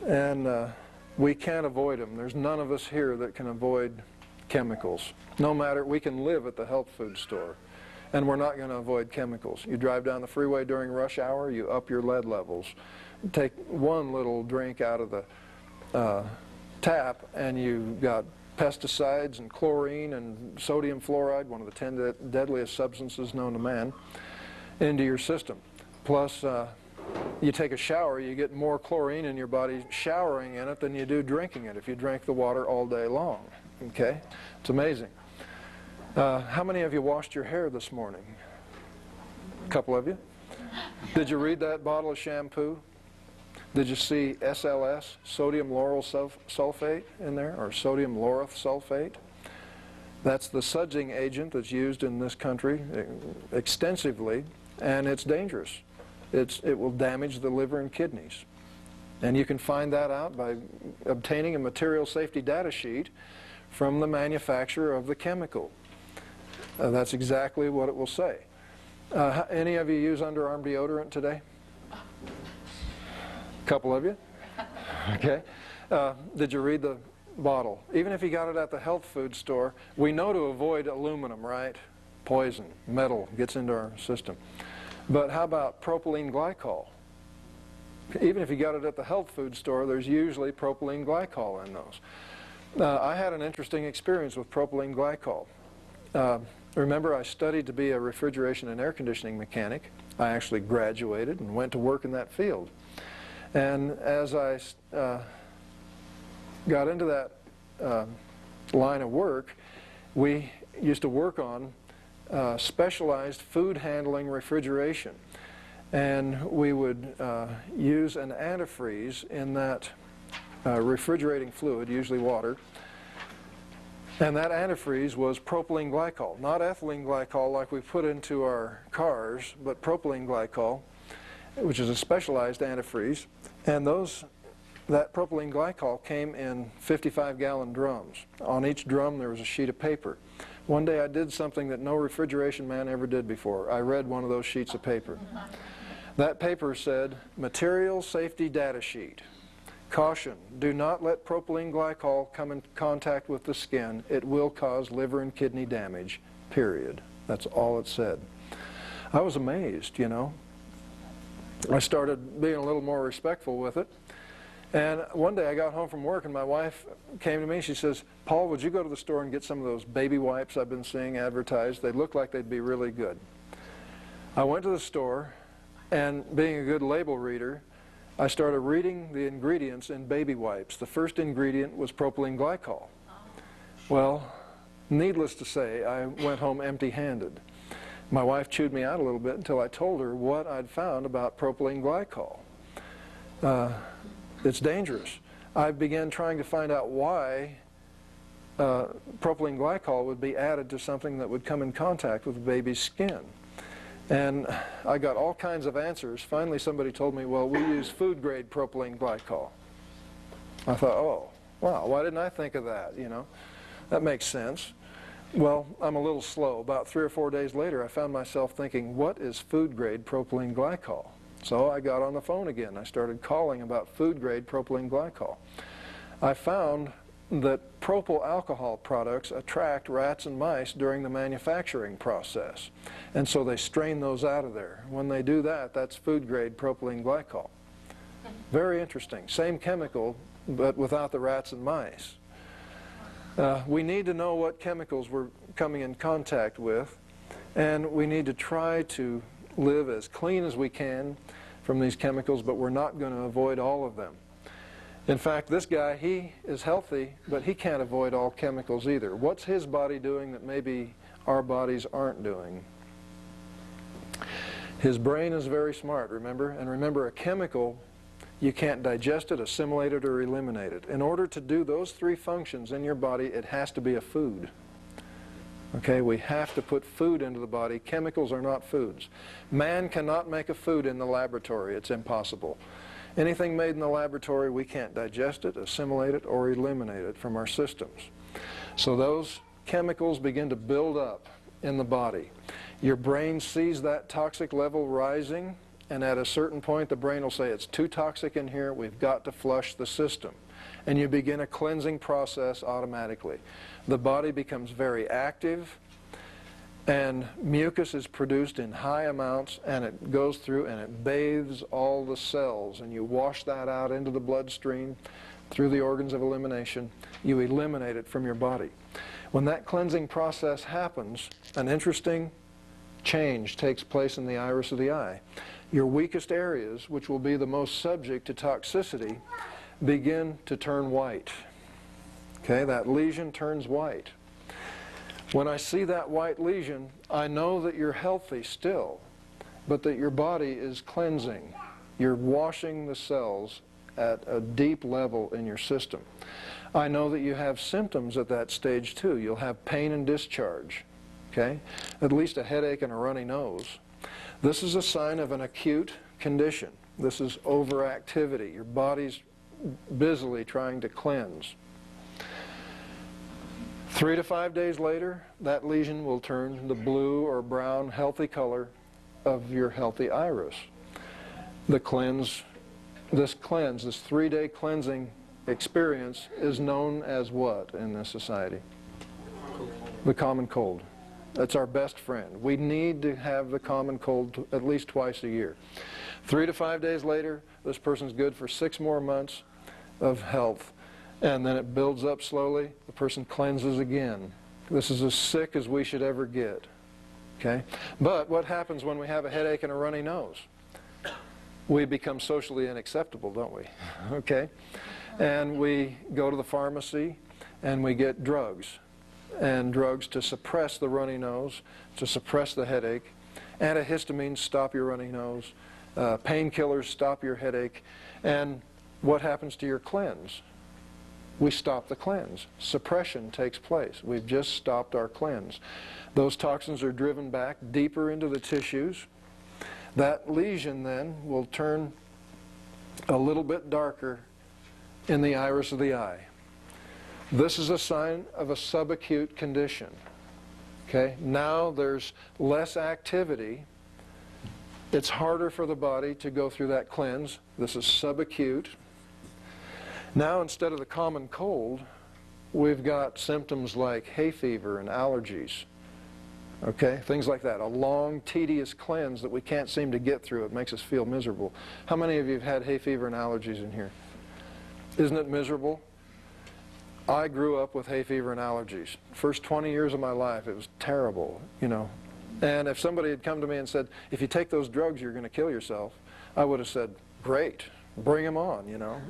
And we can't avoid them. There's none of us here that can avoid chemicals. No matter, we can live at the health food store, and we're not going to avoid chemicals. You drive down the freeway during rush hour, you up your lead levels. Take one little drink out of the tap, and you've got pesticides and chlorine and sodium fluoride, one of the 10 deadliest substances known to man, into your system. Plus, you take a shower, you get more chlorine in your body showering in it than you do drinking it if you drank the water all day long. Okay? It's amazing. How many of you washed your hair this morning? A couple of you. Did you read that bottle of shampoo? Did you see SLS, sodium lauryl sulfate, in there, or sodium lauryl sulfate? That's the sudsing agent that's used in this country extensively, and it's dangerous. It will damage the liver and kidneys. And you can find that out by obtaining a material safety data sheet from the manufacturer of the chemical. That's exactly what it will say. Any of you use underarm deodorant today? A couple of you? Okay. Did you read the bottle? Even if you got it at the health food store, we know to avoid aluminum, right? Poison, metal gets into our system. But how about propylene glycol? Even if you got it at the health food store, there's usually propylene glycol in those. I had an interesting experience with propylene glycol. Remember, I studied to be a refrigeration and air conditioning mechanic. I actually graduated and went to work in that field. And as I got into that line of work, we used to work on specialized food handling refrigeration. And we would use an antifreeze in that refrigerating fluid, usually water. And that antifreeze was propylene glycol, not ethylene glycol like we put into our cars, but propylene glycol, which is a specialized antifreeze. And that propylene glycol came in 55-gallon drums. On each drum there was a sheet of paper. One day I did something that no refrigeration man ever did before. I read one of those sheets of paper. That paper said, Material Safety Data Sheet. Caution, do not let propylene glycol come in contact with the skin. It will cause liver and kidney damage, period. That's all it said. I was amazed, you know. I started being a little more respectful with it. And one day I got home from work and my wife came to me. She says, Paul, would you go to the store and get some of those baby wipes I've been seeing advertised? They look like they'd be really good. I went to the store, and being a good label reader, I started reading the ingredients in baby wipes. The first ingredient was propylene glycol. Well, needless to say, I went home empty-handed. My wife chewed me out a little bit until I told her what I'd found about propylene glycol. It's dangerous. I began trying to find out why propylene glycol would be added to something that would come in contact with the baby's skin. And I got all kinds of answers. Finally, somebody told me, well, we use food-grade propylene glycol. I thought, oh, wow, why didn't I think of that, you know? That makes sense. Well, I'm a little slow. About 3 or 4 days later, I found myself thinking, what is food-grade propylene glycol? So I got on the phone again. I started calling about food-grade propylene glycol. I found that propyl alcohol products attract rats and mice during the manufacturing process. And so they strain those out of there. When they do that, that's food-grade propylene glycol. Very interesting. Same chemical, but without the rats and mice. We need to know what chemicals we're coming in contact with, and we need to try to live as clean as we can from these chemicals, but we're not going to avoid all of them. In fact, this guy, he is healthy, but he can't avoid all chemicals either. What's his body doing that maybe our bodies aren't doing? His brain is very smart, remember? And remember, a chemical, you can't digest it, assimilate it, or eliminate it. In order to do those 3 functions in your body, it has to be a food. Okay, we have to put food into the body. Chemicals are not foods. Man cannot make a food in the laboratory. It's impossible. Anything made in the laboratory, we can't digest it, assimilate it, or eliminate it from our systems. So those chemicals begin to build up in the body. Your brain sees that toxic level rising, and at a certain point the brain will say, it's too toxic in here, we've got to flush the system. And you begin a cleansing process automatically. The body becomes very active, and mucus is produced in high amounts, and it goes through and it bathes all the cells, and you wash that out into the bloodstream through the organs of elimination. You eliminate it from your body. When that cleansing process happens, an interesting change takes place in the iris of the eye. Your weakest areas, which will be the most subject to toxicity, begin to turn white. Okay, that lesion turns white. When I see that white lesion, I know that you're healthy still, but that your body is cleansing. You're washing the cells at a deep level in your system. I know that you have symptoms at that stage too. You'll have pain and discharge, okay? At least a headache and a runny nose. This is a sign of an acute condition. This is overactivity. Your body's busily trying to cleanse. 3 to 5 days later, that lesion will turn the blue or brown healthy color of your healthy iris. This 3-day cleansing experience is known as what in this society? The common cold. That's our best friend. We need to have the common cold at least twice a year. 3 to 5 days later, this person's good for 6 more months of health. And then it builds up slowly. The person cleanses again. This is as sick as we should ever get. Okay? But what happens when we have a headache and a runny nose? We become socially unacceptable, don't we? Okay? And we go to the pharmacy and we get drugs. And drugs to suppress the runny nose, to suppress the headache. Antihistamines stop your runny nose. Painkillers stop your headache. And what happens to your cleanse? We stop the cleanse. Suppression takes place. We've just stopped our cleanse. Those toxins are driven back deeper into the tissues. That lesion then will turn a little bit darker in the iris of the eye. This is a sign of a subacute condition. Okay? Now there's less activity. It's harder for the body to go through that cleanse. This is subacute. Now, instead of the common cold, we've got symptoms like hay fever and allergies. Okay, things like that. A long, tedious cleanse that we can't seem to get through. It makes us feel miserable. How many of you have had hay fever and allergies in here? Isn't it miserable? I grew up with hay fever and allergies. First 20 years of my life, it was terrible, you know. And if somebody had come to me and said, if you take those drugs, you're going to kill yourself, I would have said, great, bring them on, you know.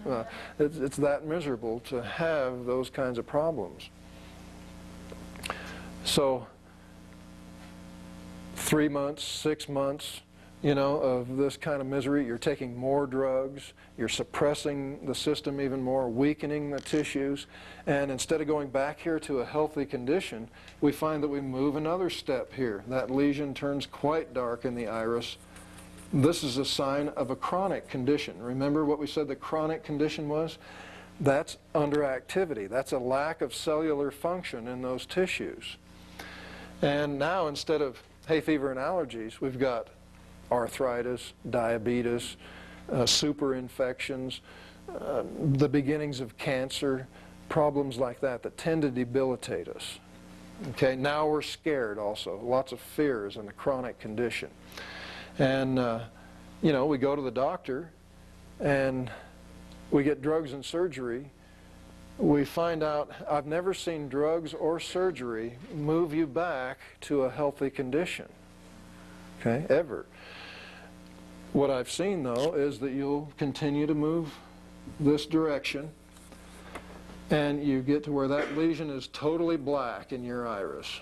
It's that miserable to have those kinds of problems. So 3 months, 6 months, you know, of this kind of misery, you're taking more drugs, you're suppressing the system even more, weakening the tissues, and instead of going back here to a healthy condition, we find that we move another step here. That lesion turns quite dark in the iris. This is a sign of a chronic condition. Remember what we said the chronic condition was? That's underactivity. That's a lack of cellular function in those tissues. And now, instead of hay fever and allergies, we've got arthritis, diabetes, super infections, the beginnings of cancer, problems like that that tend to debilitate us. Okay, now we're scared also. Lots of fears in the chronic condition. And, you know, we go to the doctor and we get drugs and surgery. We find out, I've never seen drugs or surgery move you back to a healthy condition. Okay, ever. What I've seen, though, is that you'll continue to move this direction and you get to where that lesion is totally black in your iris.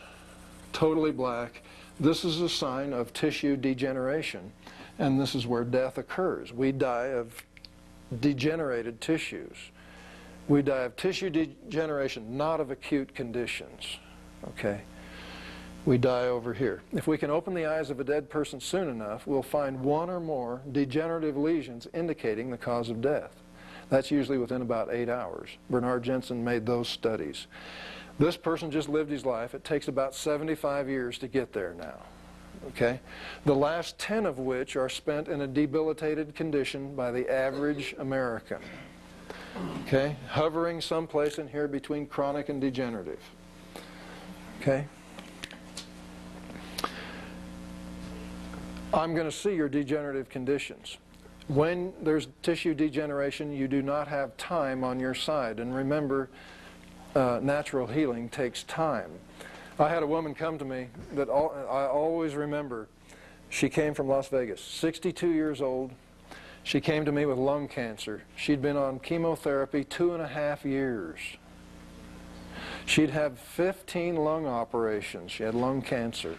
Totally black. This is a sign of tissue degeneration, and this is where death occurs. We die of degenerated tissues. We die of tissue degeneration, not of acute conditions. Okay? We die over here. If we can open the eyes of a dead person soon enough, we'll find one or more degenerative lesions indicating the cause of death. That's usually within about 8 hours. Bernard Jensen made those studies. This person just lived his life. It takes about 75 years to get there now. Okay? The last 10 of which are spent in a debilitated condition by the average American. Okay? Hovering someplace in here between chronic and degenerative. Okay? I'm going to see your degenerative conditions. When there's tissue degeneration, you do not have time on your side. And remember, natural healing takes time. I had a woman come to me that I always remember. She came from Las Vegas, 62 years old. She came to me with lung cancer. She'd been on chemotherapy 2.5 years. She'd had 15 lung operations. She had lung cancer.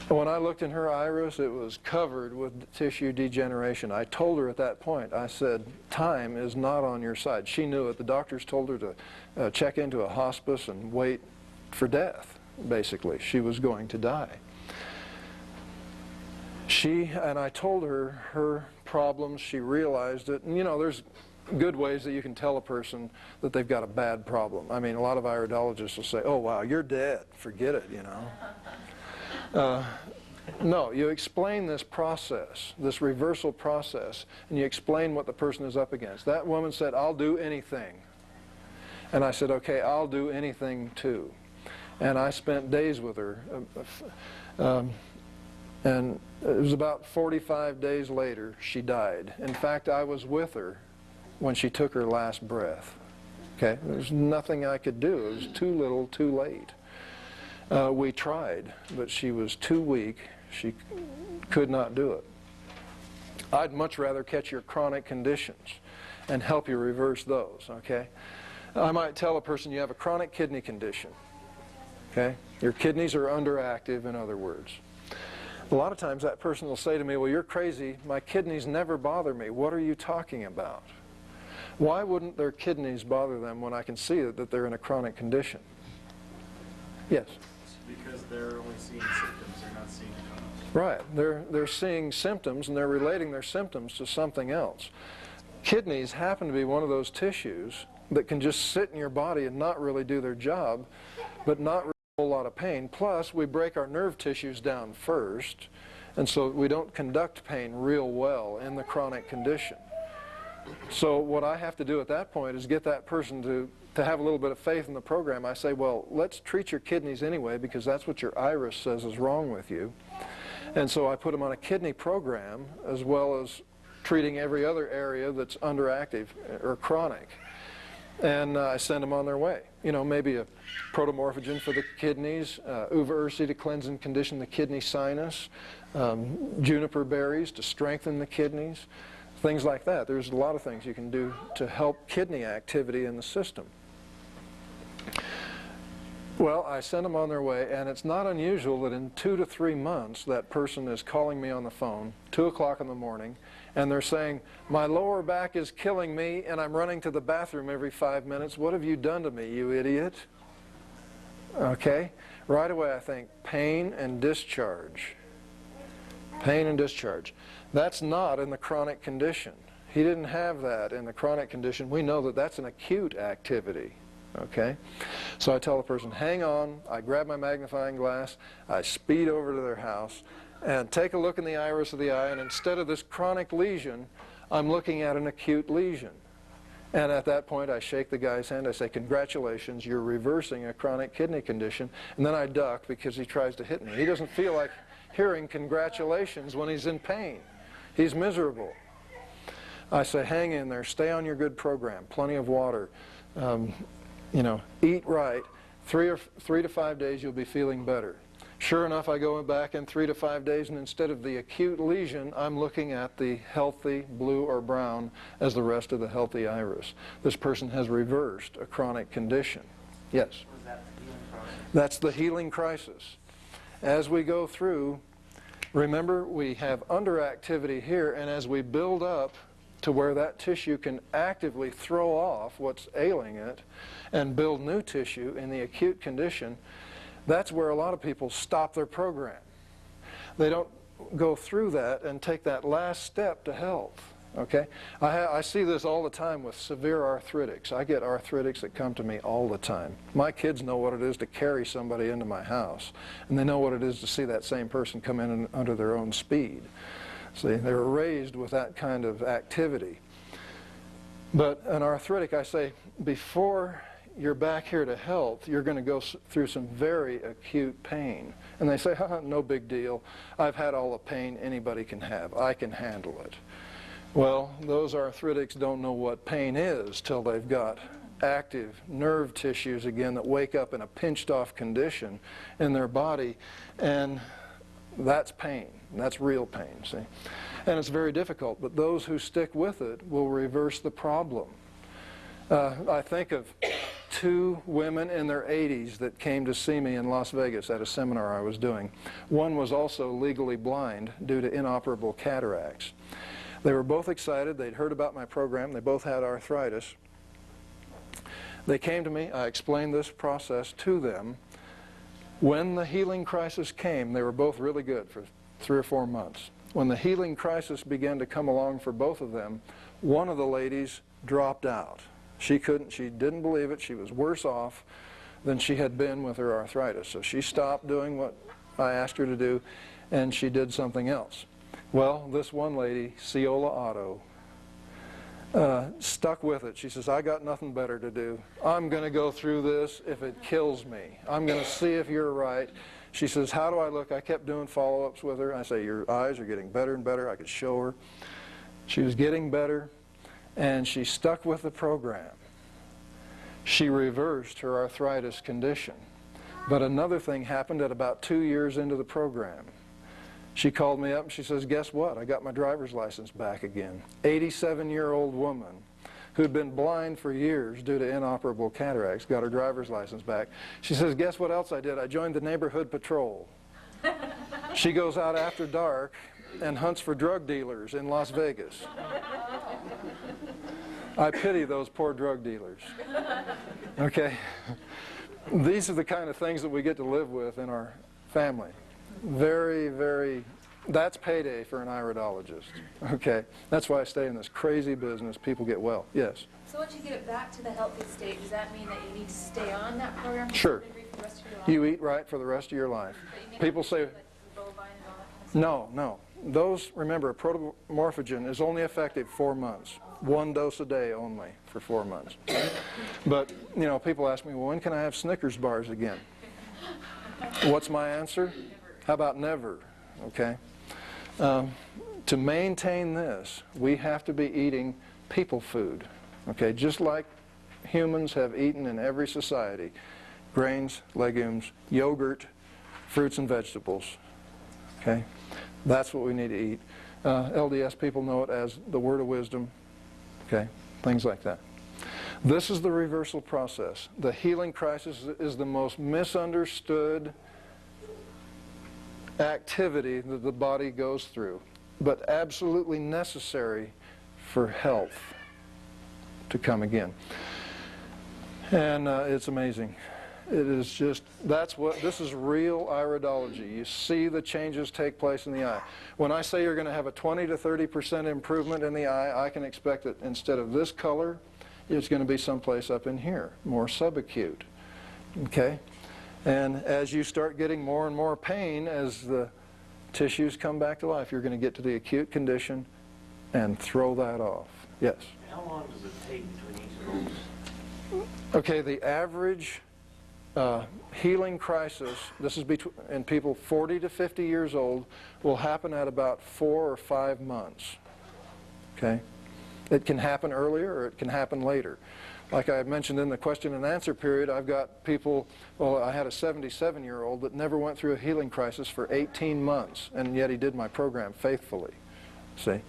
When I looked in her iris, it was covered with tissue degeneration. I told her at that point, I said, time is not on your side. She knew it. The doctors told her to check into a hospice and wait for death, basically. She was going to die. And I told her her problems. She realized it. And, you know, there's good ways that you can tell a person that they've got a bad problem. I mean, a lot of iridologists will say, oh, wow, you're dead. Forget it, you know. No, you explain this process, this reversal process, and you explain what the person is up against. That woman said, I'll do anything. And I said, okay, I'll do anything too. And I spent days with her. And it was about 45 days later, she died. In fact, I was with her when she took her last breath. Okay, there's nothing I could do. It was too little, too late. We tried, but she was too weak. She could not do it. I'd much rather catch your chronic conditions and help you reverse those, okay? I might tell a person you have a chronic kidney condition, okay? Your kidneys are underactive, in other words. A lot of times that person will say to me, well, you're crazy. My kidneys never bother me. What are you talking about? Why wouldn't their kidneys bother them when I can see that they're in a chronic condition? Yes? Because they're only seeing symptoms, they're not seeing cause. Right. They're seeing symptoms and they're relating their symptoms to something else. Kidneys happen to be one of those tissues that can just sit in your body and not really do their job, but not really a whole lot of pain. Plus, we break our nerve tissues down first, and so we don't conduct pain real well in the chronic condition. So what I have to do at that point is get that person to have a little bit of faith in the program. I say, well, let's treat your kidneys anyway because that's what your iris says is wrong with you. And so I put them on a kidney program as well as treating every other area that's underactive or chronic. And I send them on their way. You know, maybe a protomorphogen for the kidneys, uva ursi to cleanse and condition the kidney sinus, juniper berries to strengthen the kidneys, things like that. There's a lot of things you can do to help kidney activity in the system. Well, I send them on their way, and it's not unusual that in 2 to 3 months that person is calling me on the phone, 2 o'clock in the morning, and they're saying, my lower back is killing me and I'm running to the bathroom every 5 minutes. What have you done to me, you idiot? Okay, right away I think pain and discharge. Pain and discharge. That's not in the chronic condition. He didn't have that in the chronic condition. We know that that's an acute activity. Okay, so I tell the person, hang on. I grab my magnifying glass, I speed over to their house, and take a look in the iris of the eye, and instead of this chronic lesion, I'm looking at an acute lesion. And at that point, I shake the guy's hand, I say, congratulations, you're reversing a chronic kidney condition, and then I duck because he tries to hit me. He doesn't feel like hearing congratulations when he's in pain. He's miserable. I say, hang in there, stay on your good program, plenty of water, you know, eat right. 3 to 5 days you'll be feeling better. Sure enough, I go back in 3 to 5 days, and instead of the acute lesion, I'm looking at the healthy blue or brown as the rest of the healthy iris. This person has reversed a chronic condition. Yes? Was that the healing process? That's the healing crisis. As we go through, remember, we have underactivity here, and as we build up to where that tissue can actively throw off what's ailing it and build new tissue in the acute condition, that's where a lot of people stop their program. They don't go through that and take that last step to health. Okay? I see this all the time with severe arthritics. I get arthritics that come to me all the time. My kids know what it is to carry somebody into my house, and they know what it is to see that same person come in under their own speed. See, they were raised with that kind of activity. But an arthritic, I say, before you're back here to health, you're going to go through some very acute pain. And they say, no big deal. I've had all the pain anybody can have. I can handle it. Well, those arthritics don't know what pain is till they've got active nerve tissues again that wake up in a pinched off condition in their body, and that's pain. That's real pain, see? And it's very difficult, but those who stick with it will reverse the problem. I think of 2 women in their 80s that came to see me in Las Vegas at a seminar I was doing. One was also legally blind due to inoperable cataracts. They were both excited. They'd heard about my program. They both had arthritis. They came to me. I explained this process to them. When the healing crisis came, they were both really good for 3 or 4 months. When the healing crisis began to come along for both of them, one of the ladies dropped out. She didn't believe it. She was worse off than she had been with her arthritis. So she stopped doing what I asked her to do, and she did something else. Well, this one lady, Ciola Otto, stuck with it. She says, I got nothing better to do. I'm going to go through this if it kills me. I'm going to see if you're right. She says, how do I look? I kept doing follow-ups with her. I say, your eyes are getting better and better. I could show her. She was getting better, and she stuck with the program. She reversed her arthritis condition. But another thing happened at about 2 years into the program. She called me up and she says, guess what? I got my driver's license back again. 87-year-old woman who'd been blind for years due to inoperable cataracts got her driver's license back. She says, guess what else I did? I joined the neighborhood patrol. She goes out after dark and hunts for drug dealers in Las Vegas. I pity those poor drug dealers. Okay? These are the kind of things that we get to live with in our family. Very, very, that's payday for an iridologist. Okay? That's why I stay in this crazy business. People get well. Yes? So once you get it back to the healthy state, does that mean that you need to stay on that program Sure. for the rest of your life? You eat right for the rest of your life. People say, like bovine and all that kind of stuff? no. Those, remember, a protomorphogen is only effective 4 months. 1 dose a day only for 4 months. But, you know, people ask me, well, when can I have Snickers bars again? What's my answer? How about never? Okay. To maintain this, we have to be eating people food. Okay, just like humans have eaten in every society. Grains, legumes, yogurt, fruits and vegetables. Okay, that's what we need to eat. LDS people know it as the word of wisdom. Okay, things like that. This is the reversal process. The healing crisis is the most misunderstood activity that the body goes through, but absolutely necessary for health to come again. And it's amazing. It is just, this is real iridology. You see the changes take place in the eye. When I say you're going to have a 20 to 30% improvement in the eye, I can expect that instead of this color, it's going to be someplace up in here, more subacute. Okay? And as you start getting more and more pain, as the tissues come back to life, you're going to get to the acute condition and throw that off. Yes? How long does it take between each of those? Okay, the average healing crisis, this is in people 40 to 50 years old, will happen at about 4 or 5 months. Okay? It can happen earlier or it can happen later. Like I mentioned in the question and answer period, I've got people, well, I had a 77-year-old that never went through a healing crisis for 18 months, and yet he did my program faithfully. See?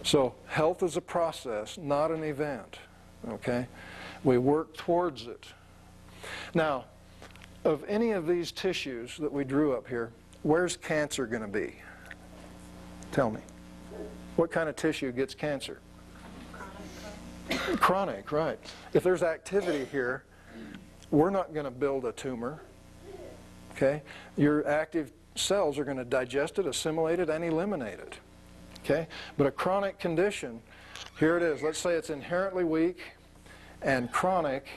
So health is a process, not an event. Okay? We work towards it. Now, of any of these tissues that we drew up here, where's cancer going to be? Tell me. What kind of tissue gets cancer? Chronic, right. If there's activity here, we're not going to build a tumor. Okay? Your active cells are going to digest it, assimilate it, and eliminate it. Okay? But a chronic condition, here it is. Let's say it's inherently weak and chronic,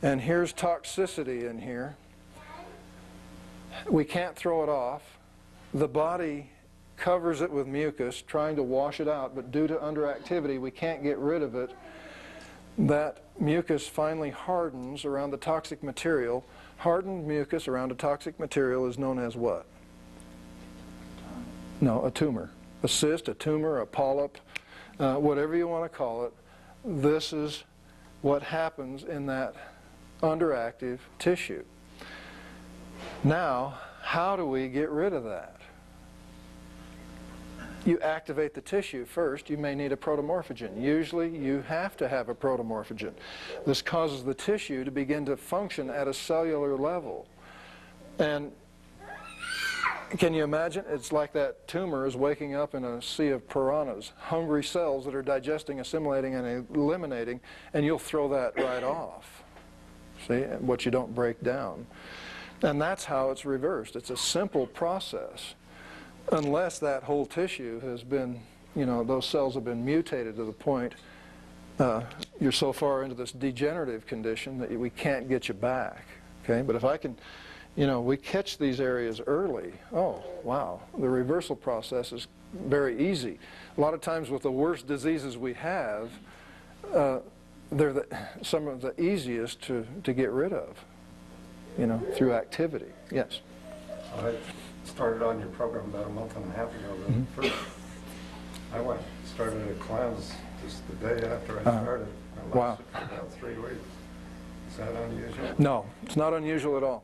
and here's toxicity in here. We can't throw it off. The body covers it with mucus, trying to wash it out, but due to underactivity, we can't get rid of it. That mucus finally hardens around the toxic material. Hardened mucus around a toxic material is known as what? No, a tumor. A cyst, a tumor, a polyp, whatever you want to call it. This is what happens in that underactive tissue. Now, how do we get rid of that? You activate the tissue first. You may need a protomorphogen. Usually you have to have a protomorphogen. This causes the tissue to begin to function at a cellular level. And can you imagine? It's like that tumor is waking up in a sea of piranhas, hungry cells that are digesting, assimilating, and eliminating, and you'll throw that right off. See, what you don't break down. And that's how it's reversed. It's a simple process. Unless that whole tissue has been, you know, those cells have been mutated to the point you're so far into this degenerative condition that we can't get you back. Okay, but if I can, you know, we catch these areas early, oh, wow, the reversal process is very easy. A lot of times with the worst diseases we have, they're some of the easiest to get rid of, you know, through activity. Yes? I started on your program about a month and a half ago. First, I started a cleanse just the day after I started. I lasted for about 3 weeks. Is that unusual? No, it's not unusual at all.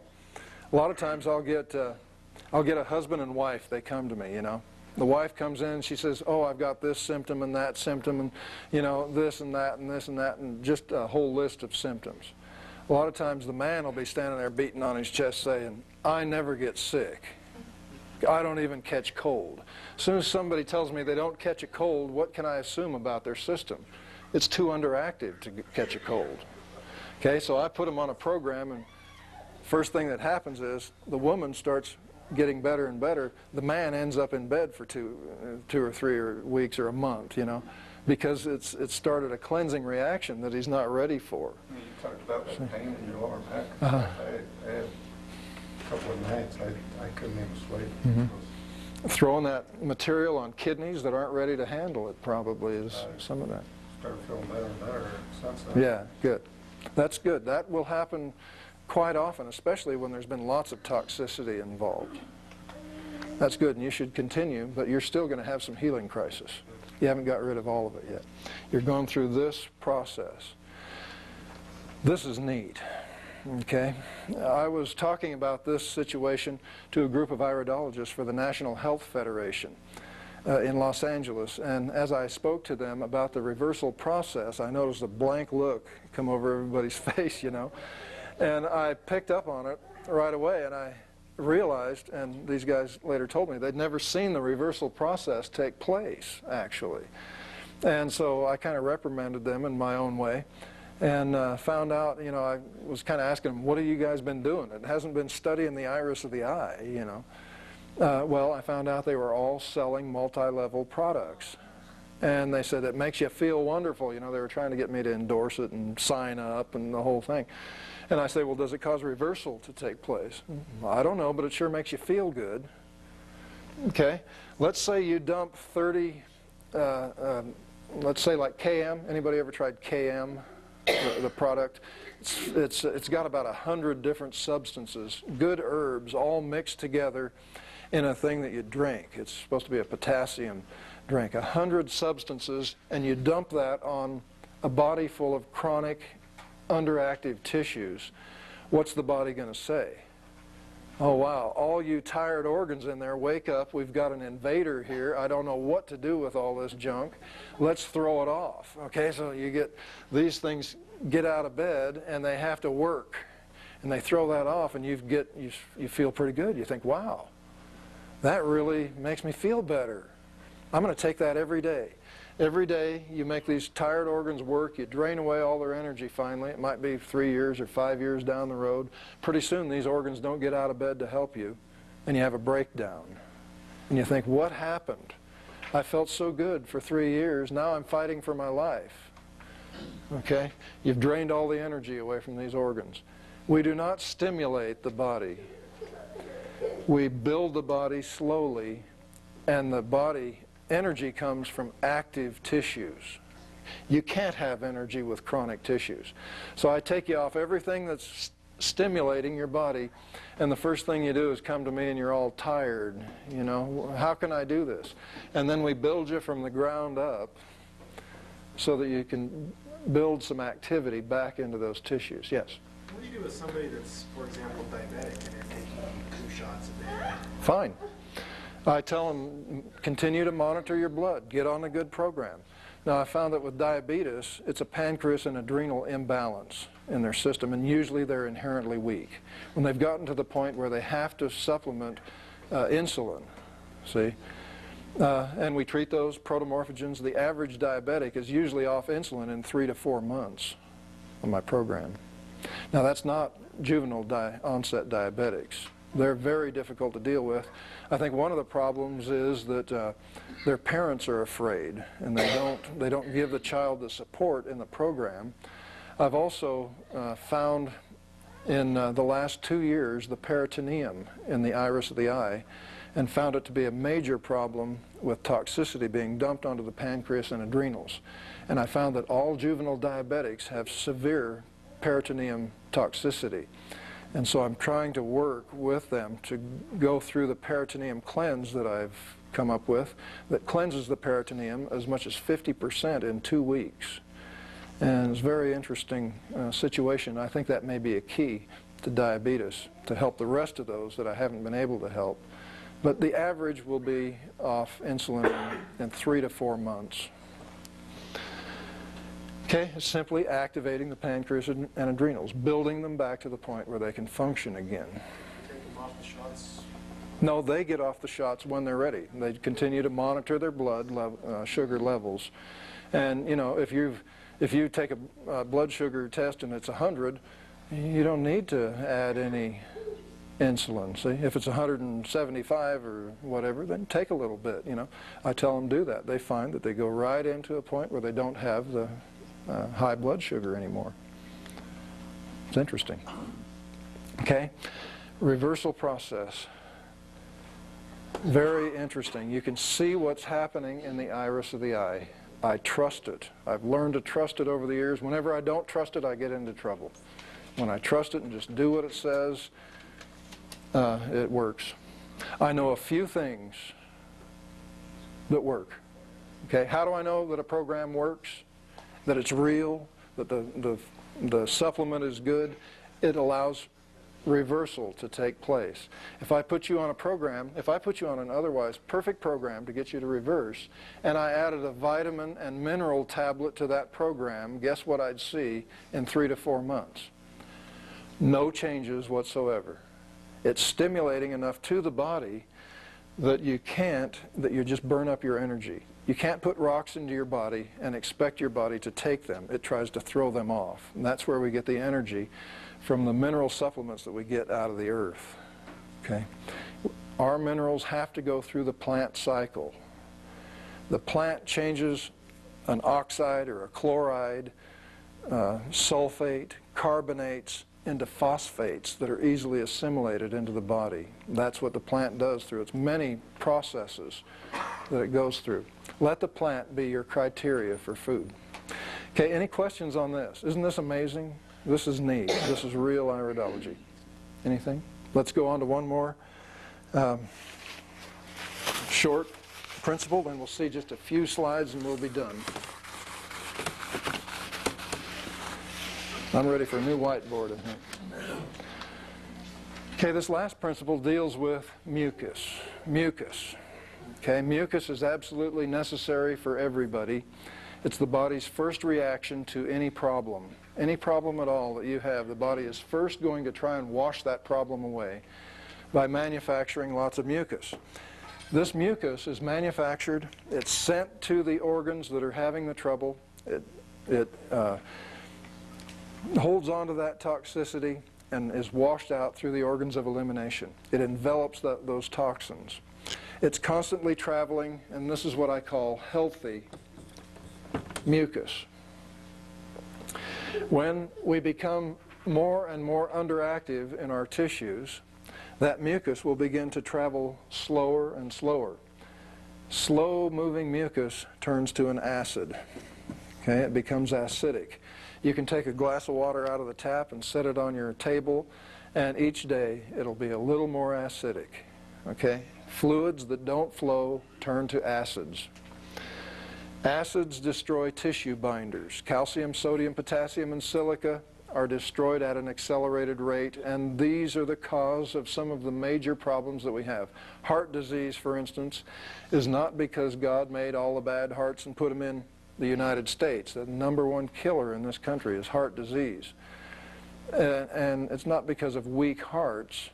A lot of times I'll get a husband and wife. They come to me, you know. The wife comes in and she says, oh, I've got this symptom and that symptom and, you know, this and that and this and that, and just a whole list of symptoms. A lot of times the man will be standing there beating on his chest saying, I never get sick. I don't even catch cold. As soon as somebody tells me they don't catch a cold, what can I assume about their system? It's too underactive to catch a cold. Okay, so I put them on a program, and first thing that happens is the woman starts getting better and better. The man ends up in bed for two or 3 weeks or a month, you know, because it started a cleansing reaction that he's not ready for. You talked about that pain in your lower back. I had a couple of nights I couldn't even sleep. Throwing that material on kidneys that aren't ready to handle it probably is some of that. started feeling better and better since then. Yeah, good. That's good. That will happen quite often, especially when there's been lots of toxicity involved. That's good, and you should continue, but you're still going to have some healing crisis. You haven't got rid of all of it yet. You're going through this process. This is neat, okay? I was talking about this situation to a group of iridologists for the National Health Federation in Los Angeles, and as I spoke to them about the reversal process, I noticed a blank look come over everybody's face, you know, and I picked up on it right away, and I realized, and these guys later told me, they'd never seen the reversal process take place, actually. And so I kind of reprimanded them in my own way, and found out, you know, I was kind of asking them, what have you guys been doing? It hasn't been studying the iris of the eye, you know. Well, I found out they were all selling multi-level products. And they said, it makes you feel wonderful. You know, they were trying to get me to endorse it and sign up and the whole thing. And I say, well, does it cause reversal to take place? I don't know, but it sure makes you feel good. Okay, let's say you dump 30, let's say like KM. Anybody ever tried KM, the product? It's got about 100 different substances, good herbs, all mixed together in a thing that you drink. It's supposed to be a potassium drink. 100 substances, and you dump that on a body full of chronic underactive tissues. What's the body going to say? Oh wow, all you tired organs in there, wake up, we've got an invader here, I don't know what to do with all this junk, let's throw it off. Okay, so you get, these things get out of bed and they have to work, and they throw that off, and you feel pretty good. You think, wow, that really makes me feel better. I'm going to take that every day. Every day you make these tired organs work, you drain away all their energy finally. It might be 3 years or 5 years down the road. Pretty soon these organs don't get out of bed to help you, and you have a breakdown. And you think, what happened? I felt so good for 3 years, now I'm fighting for my life. Okay? You've drained all the energy away from these organs. We do not stimulate the body. We build the body slowly, and the body energy comes from active tissues. You can't have energy with chronic tissues. So I take you off everything that's stimulating your body, and the first thing you do is come to me and you're all tired. You know, how can I do this? And then we build you from the ground up so that you can build some activity back into those tissues. Yes? What do you do with somebody that's, for example, diabetic and they're taking 2 shots a day? Fine. I tell them, continue to monitor your blood. Get on a good program. Now, I found that with diabetes, it's a pancreas and adrenal imbalance in their system, and usually they're inherently weak. When they've gotten to the point where they have to supplement insulin, see, and we treat those protomorphogens. The average diabetic is usually off insulin in 3 to 4 months on my program. Now, that's not juvenile onset diabetics. They're very difficult to deal with. I think one of the problems is that their parents are afraid, and they don't give the child the support in the program. I've also found in the last 2 years the peritoneum in the iris of the eye, and found it to be a major problem with toxicity being dumped onto the pancreas and adrenals. And I found that all juvenile diabetics have severe peritoneum toxicity. And so I'm trying to work with them to go through the peritoneum cleanse that I've come up with that cleanses the peritoneum as much as 50% in 2 weeks. And it's a very interesting situation. I think that may be a key to diabetes, to help the rest of those that I haven't been able to help. But the average will be off insulin in 3 to 4 months. Okay, it's simply activating the pancreas and adrenals, building them back to the point where they can function again. Take them off the shots? No, they get off the shots when they're ready. They continue to monitor their blood sugar levels. And, you know, if you take a blood sugar test and it's 100, you don't need to add any insulin. See, if it's 175 or whatever, then take a little bit, you know. I tell them do that. They find that they go right into a point where they don't have the high blood sugar anymore. It's interesting. Okay, reversal process. Very interesting. You can see what's happening in the iris of the eye. I trust it. I've learned to trust it over the years. Whenever I don't trust it, I get into trouble. When I trust it and just do what it says, it works. I know a few things that work. Okay, how do I know that a program works, that it's real, that the supplement is good? It allows reversal to take place. If I put you on a program, if I put you on an otherwise perfect program to get you to reverse, and I added a vitamin and mineral tablet to that program, guess what I'd see in 3 to 4 months? No changes whatsoever. It's stimulating enough to the body that you just burn up your energy. You can't put rocks into your body and expect your body to take them. It tries to throw them off. And that's where we get the energy from the mineral supplements that we get out of the earth. Okay? Our minerals have to go through the plant cycle. The plant changes an oxide or a chloride, sulfate, carbonates into phosphates that are easily assimilated into the body. That's what the plant does through its many processes that it goes through. Let the plant be your criteria for food. Okay, any questions on this? Isn't this amazing? This is neat. This is real iridology. Anything? Let's go on to one more short principle, then we'll see just a few slides and we'll be done. I'm ready for a new whiteboard, I think. Okay, this last principle deals with mucus. Mucus. Okay, mucus is absolutely necessary for everybody. It's the body's first reaction to any problem. Any problem at all that you have, the body is first going to try and wash that problem away by manufacturing lots of mucus. This mucus is manufactured, it's sent to the organs that are having the trouble. It holds on to that toxicity and is washed out through the organs of elimination. It envelops those toxins. It's constantly traveling, and this is what I call healthy mucus. When we become more and more underactive in our tissues, that mucus will begin to travel slower and slower. Slow-moving mucus turns to an acid. Okay, it becomes acidic. You can take a glass of water out of the tap and set it on your table, and each day it'll be a little more acidic. Okay? Fluids that don't flow turn to acids. Acids destroy tissue binders. Calcium, sodium, potassium, and silica are destroyed at an accelerated rate, and these are the cause of some of the major problems that we have. Heart disease, for instance, is not because God made all the bad hearts and put them in the United States. The #1 killer in this country is heart disease. And it's not because of weak hearts.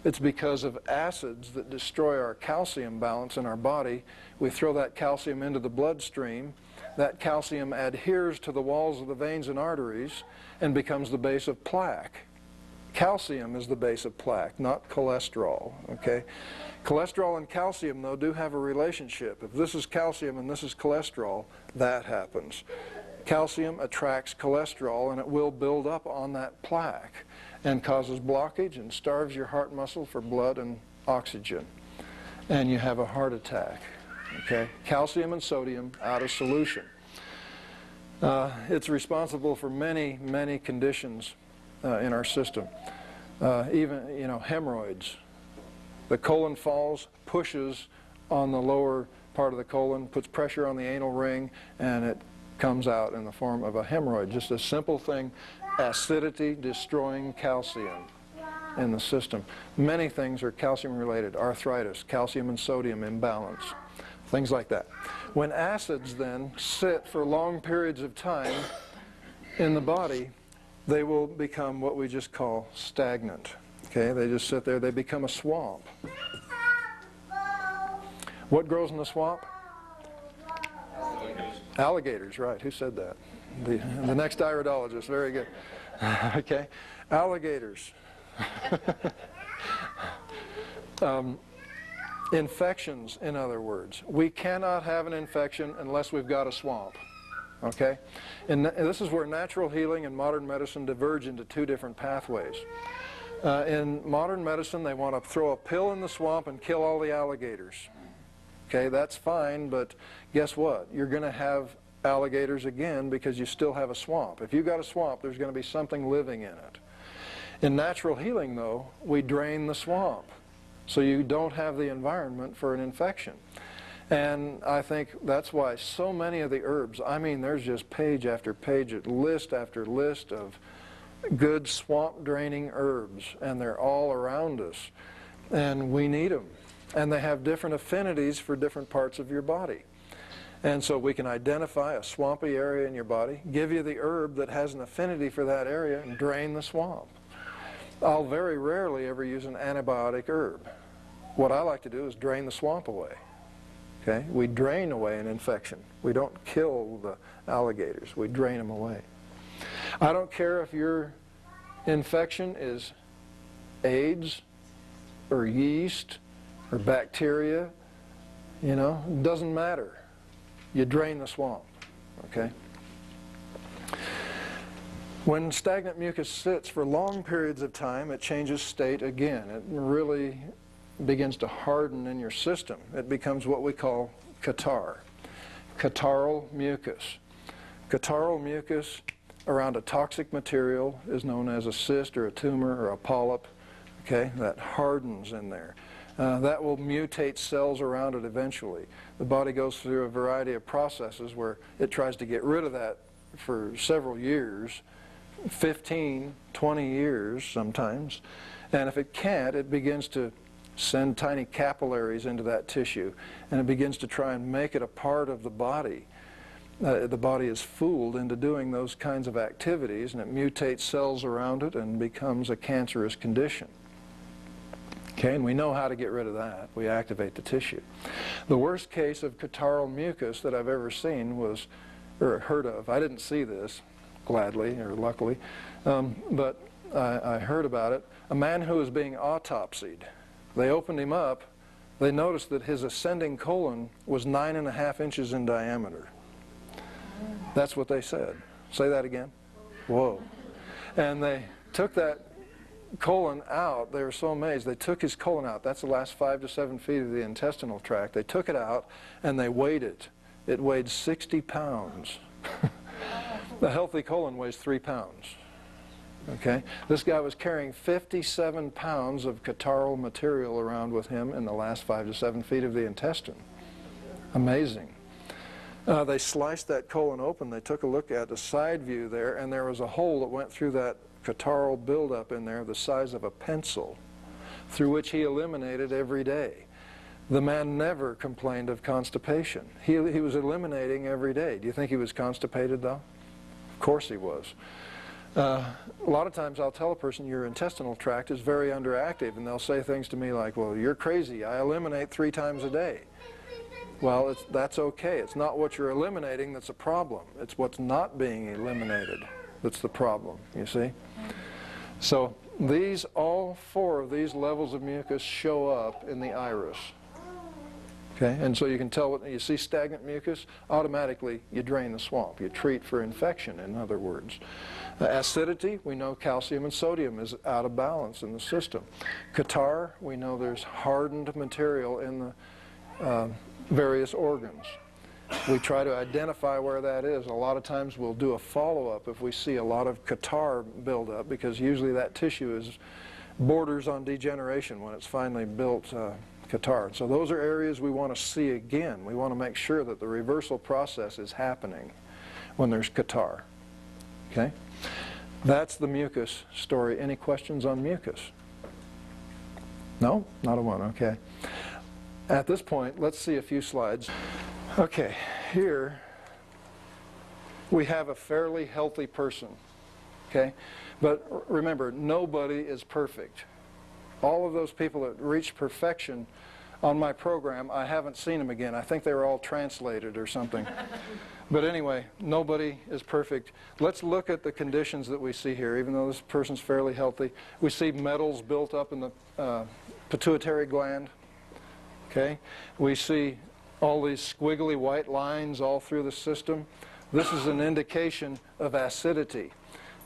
It's because of acids that destroy our calcium balance in our body. We throw that calcium into the bloodstream. That calcium adheres to the walls of the veins and arteries and becomes the base of plaque. Calcium is the base of plaque, not cholesterol. Okay? Cholesterol and calcium, though, do have a relationship. If this is calcium and this is cholesterol, that happens. Calcium attracts cholesterol, and it will build up on that plaque and causes blockage and starves your heart muscle for blood and oxygen. And you have a heart attack. Okay? Calcium and sodium out of solution. It's responsible for many, many conditions in our system. Even, hemorrhoids. The colon falls, pushes on the lower part of the colon, puts pressure on the anal ring, and it comes out in the form of a hemorrhoid. Just a simple thing, acidity destroying calcium in the system. Many things are calcium related. Arthritis, calcium and sodium imbalance, things like that. When acids then sit for long periods of time in the body, they will become what we just call stagnant. Okay, they just sit there, they become a swamp. What grows in the swamp? Alligators, right. Who said that? The next iridologist. Very good. Okay. Alligators. Infections, in other words. We cannot have an infection unless we've got a swamp. Okay? And this is where natural healing and modern medicine diverge into two different pathways. In modern medicine, they want to throw a pill in the swamp and kill all the alligators. Okay, that's fine, but guess what? You're going to have alligators again because you still have a swamp. If you've got a swamp, there's going to be something living in it. In natural healing, though, we drain the swamp so you don't have the environment for an infection. And I think that's why so many of the herbs, I mean, there's just page after page, list after list of good swamp draining herbs, and they're all around us. And we need them. And they have different affinities for different parts of your body. And so we can identify a swampy area in your body, give you the herb that has an affinity for that area, and drain the swamp. I'll very rarely ever use an antibiotic herb. What I like to do is drain the swamp away. Okay? We drain away an infection. We don't kill the alligators. We drain them away. I don't care if your infection is AIDS or yeast or bacteria, you know, it doesn't matter. You drain the swamp, okay? When stagnant mucus sits for long periods of time, it changes state again. It really begins to harden in your system. It becomes what we call catarrh, catarrhal mucus. Catarrhal mucus around a toxic material is known as a cyst or a tumor or a polyp, okay? That hardens in there. That will mutate cells around it eventually. The body goes through a variety of processes where it tries to get rid of that for several years, 15, 20 years sometimes. And if it can't, it begins to send tiny capillaries into that tissue, and it begins to try and make it a part of the body. The body is fooled into doing those kinds of activities, and it mutates cells around it and becomes a cancerous condition. Okay, and we know how to get rid of that. We activate the tissue. The worst case of catarrhal mucus that I've ever seen was, or heard of, I didn't see this, gladly or luckily, but I heard about it. A man who was being autopsied. They opened him up. They noticed that his ascending colon was 9.5 inches in diameter. That's what they said. Say that again. Whoa. And they took that colon out. They were so amazed. They took his colon out. That's the last 5 to 7 feet of the intestinal tract. They took it out and they weighed it. It weighed 60 pounds. The healthy colon weighs 3 pounds. Okay? This guy was carrying 57 pounds of catarrhal material around with him in the last 5 to 7 feet of the intestine. Amazing. They sliced that colon open. They took a look at the side view there, and there was a hole that went through that catarrhal buildup in there the size of a pencil, through which he eliminated every day. The man never complained of constipation. He was eliminating every day. Do you think he was constipated, though? Of course he was. A lot of times I'll tell a person your intestinal tract is very underactive, and they'll say things to me like, well, you're crazy. I eliminate 3 times a day. Well, that's okay. It's not what you're eliminating that's a problem. It's what's not being eliminated that's the problem, you see? So all 4 of these levels of mucus show up in the iris. Okay, and so you can tell when you see stagnant mucus, automatically you drain the swamp. You treat for infection, in other words. Acidity, we know calcium and sodium is out of balance in the system. Catarrh, we know there's hardened material in the various organs. We try to identify where that is. A lot of times we'll do a follow-up if we see a lot of catarrh buildup, because usually that tissue borders on degeneration when it's finally built catarrh. So those are areas we want to see again. We want to make sure that the reversal process is happening when there's catarrh. Okay? That's the mucus story. Any questions on mucus? No? Not a one. Okay. At this point, let's see a few slides. Okay, here we have a fairly healthy person. Okay? But remember, nobody is perfect. All of those people that reached perfection on my program, I haven't seen them again. I think they were all translated or something. But anyway, nobody is perfect. Let's look at the conditions that we see here. Even though this person's fairly healthy, we see metals built up in the pituitary gland. Okay? We see all these squiggly white lines all through the system. This is an indication of acidity.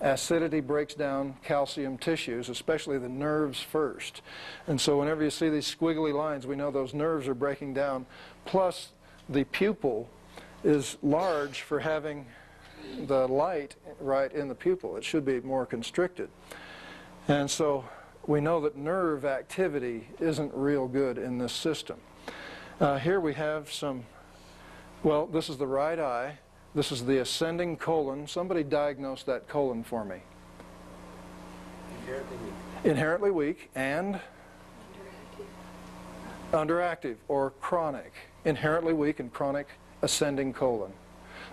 Acidity breaks down calcium tissues, especially the nerves first. And so whenever you see these squiggly lines, we know those nerves are breaking down. Plus, the pupil is large for having the light right in the pupil. It should be more constricted. And so we know that nerve activity isn't real good in this system. Here we have some, well, this is the right eye. This is the ascending colon. Somebody diagnose that colon for me. Inherently weak. Inherently weak and underactive or chronic. Inherently weak and chronic ascending colon.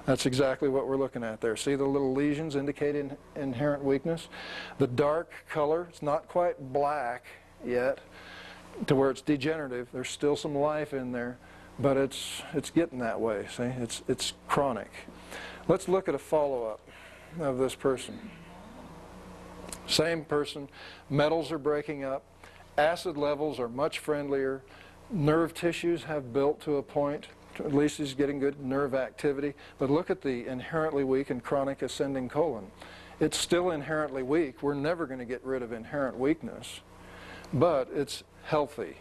That's exactly what we're looking at there. See the little lesions indicating inherent weakness? The dark color, it's not quite black yet to where it's degenerative. There's still some life in there, but it's getting that way. See, it's chronic. Let's look at a follow-up of this person. Same person, metals are breaking up, acid levels are much friendlier, nerve tissues have built to a point, at least he's getting good nerve activity, but look at the inherently weak and chronic ascending colon. It's still inherently weak. We're never going to get rid of inherent weakness, but it's healthy.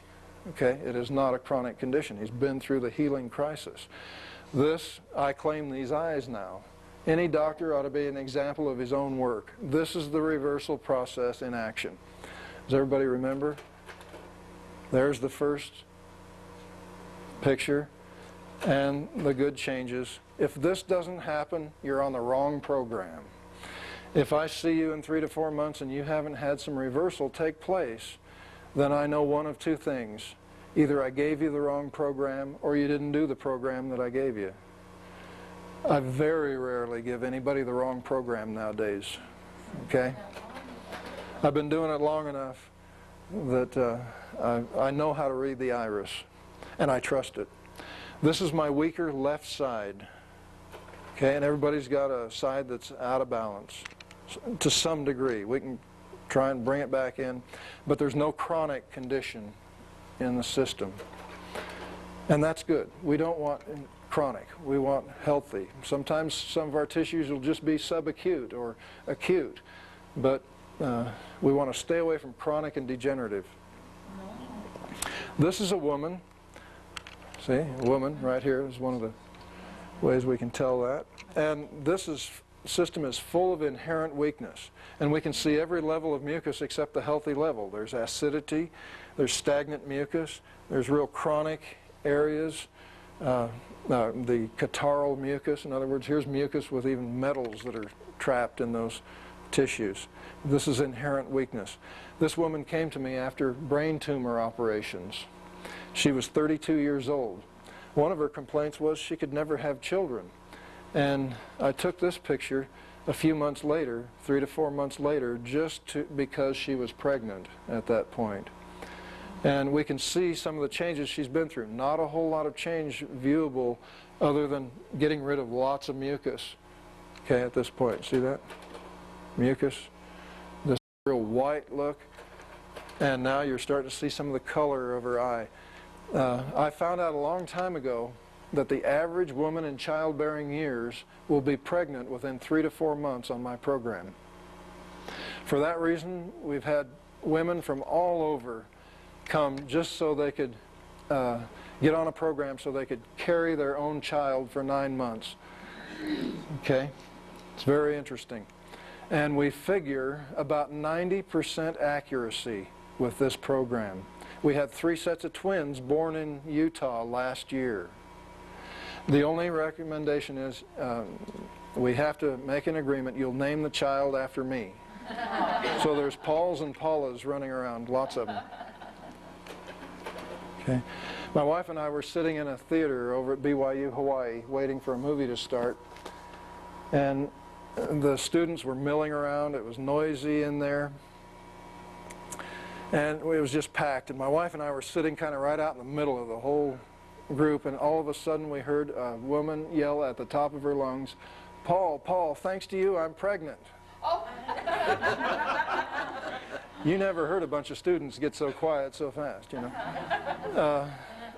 Okay, it is not a chronic condition. He's been through the healing crisis. This, I claim these eyes now. Any doctor ought to be an example of his own work. This is the reversal process in action. Does everybody remember? There's the first picture and the good changes. If this doesn't happen, you're on the wrong program. If I see you in 3 to 4 months and you haven't had some reversal take place, then I know one of two things. Either I gave you the wrong program or you didn't do the program that I gave you. I very rarely give anybody the wrong program nowadays. Okay? I've been doing it long enough that I know how to read the iris, and I trust it. This is my weaker left side. Okay, and everybody's got a side that's out of balance to some degree. We can try and bring it back in, but there's no chronic condition in the system. And that's good. We don't want chronic. We want healthy. Sometimes some of our tissues will just be subacute or acute, but we want to stay away from chronic and degenerative. This is a woman. See, a woman right here is one of the ways we can tell that. And this system is full of inherent weakness. And we can see every level of mucus except the healthy level. There's acidity, there's stagnant mucus, there's real chronic areas, the catarrhal mucus. In other words, here's mucus with even metals that are trapped in those tissues. This is inherent weakness. This woman came to me after brain tumor operations. She was 32 years old. One of her complaints was she could never have children. And I took this picture a few months later, 3 to 4 months later, because she was pregnant at that point. And we can see some of the changes she's been through. Not a whole lot of change viewable other than getting rid of lots of mucus. Okay, at this point, see that? Mucus, this real white look. And now you're starting to see some of the color of her eye. I found out a long time ago that the average woman in childbearing years will be pregnant within 3 to 4 months on my program. For that reason, we've had women from all over come just so they could get on a program so they could carry their own child for 9 months. Okay? It's very interesting. And we figure about 90% accuracy with this program. We had 3 sets of twins born in Utah last year. The only recommendation is we have to make an agreement. You'll name the child after me. So there's Pauls and Paulas running around, lots of them. Okay. My wife and I were sitting in a theater over at BYU, Hawaii, waiting for a movie to start. And the students were milling around. It was noisy in there. And it was just packed. And my wife and I were sitting kind of right out in the middle of the whole group. And all of a sudden we heard a woman yell at the top of her lungs, Paul, thanks to you, I'm pregnant. Oh. You never heard a bunch of students get so quiet so fast, you know.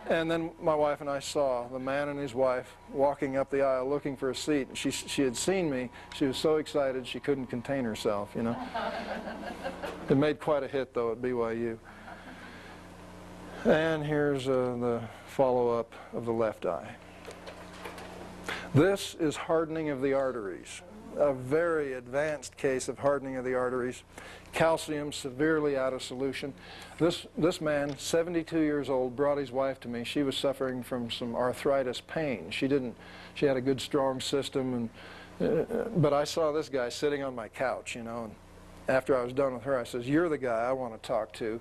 And then my wife and I saw the man and his wife walking up the aisle looking for a seat. She had seen me. She was so excited she couldn't contain herself, you know. It made quite a hit, though, at BYU. And here's the follow-up of the left eye. This is hardening of the arteries, a very advanced case of hardening of the arteries. Calcium severely out of solution. This man, 72 years old, brought his wife to me. She was suffering from some arthritis pain. She had a good strong system, but I saw this guy sitting on my couch, you know, and after I was done with her, I says, "You're the guy I want to talk to."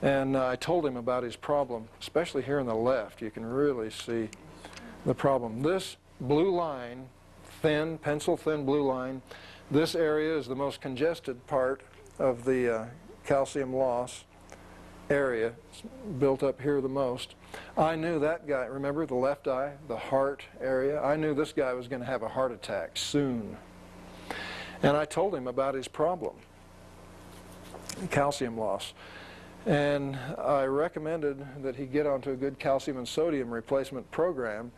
And I told him about his problem, especially here on the left. You can really see the problem. This blue line, thin, pencil-thin blue line, this area is the most congested part of the calcium loss area. It's built up here the most. I knew that guy, remember the left eye, the heart area? I knew this guy was going to have a heart attack soon. And I told him about his problem, calcium loss. And I recommended that he get onto a good calcium and sodium replacement program.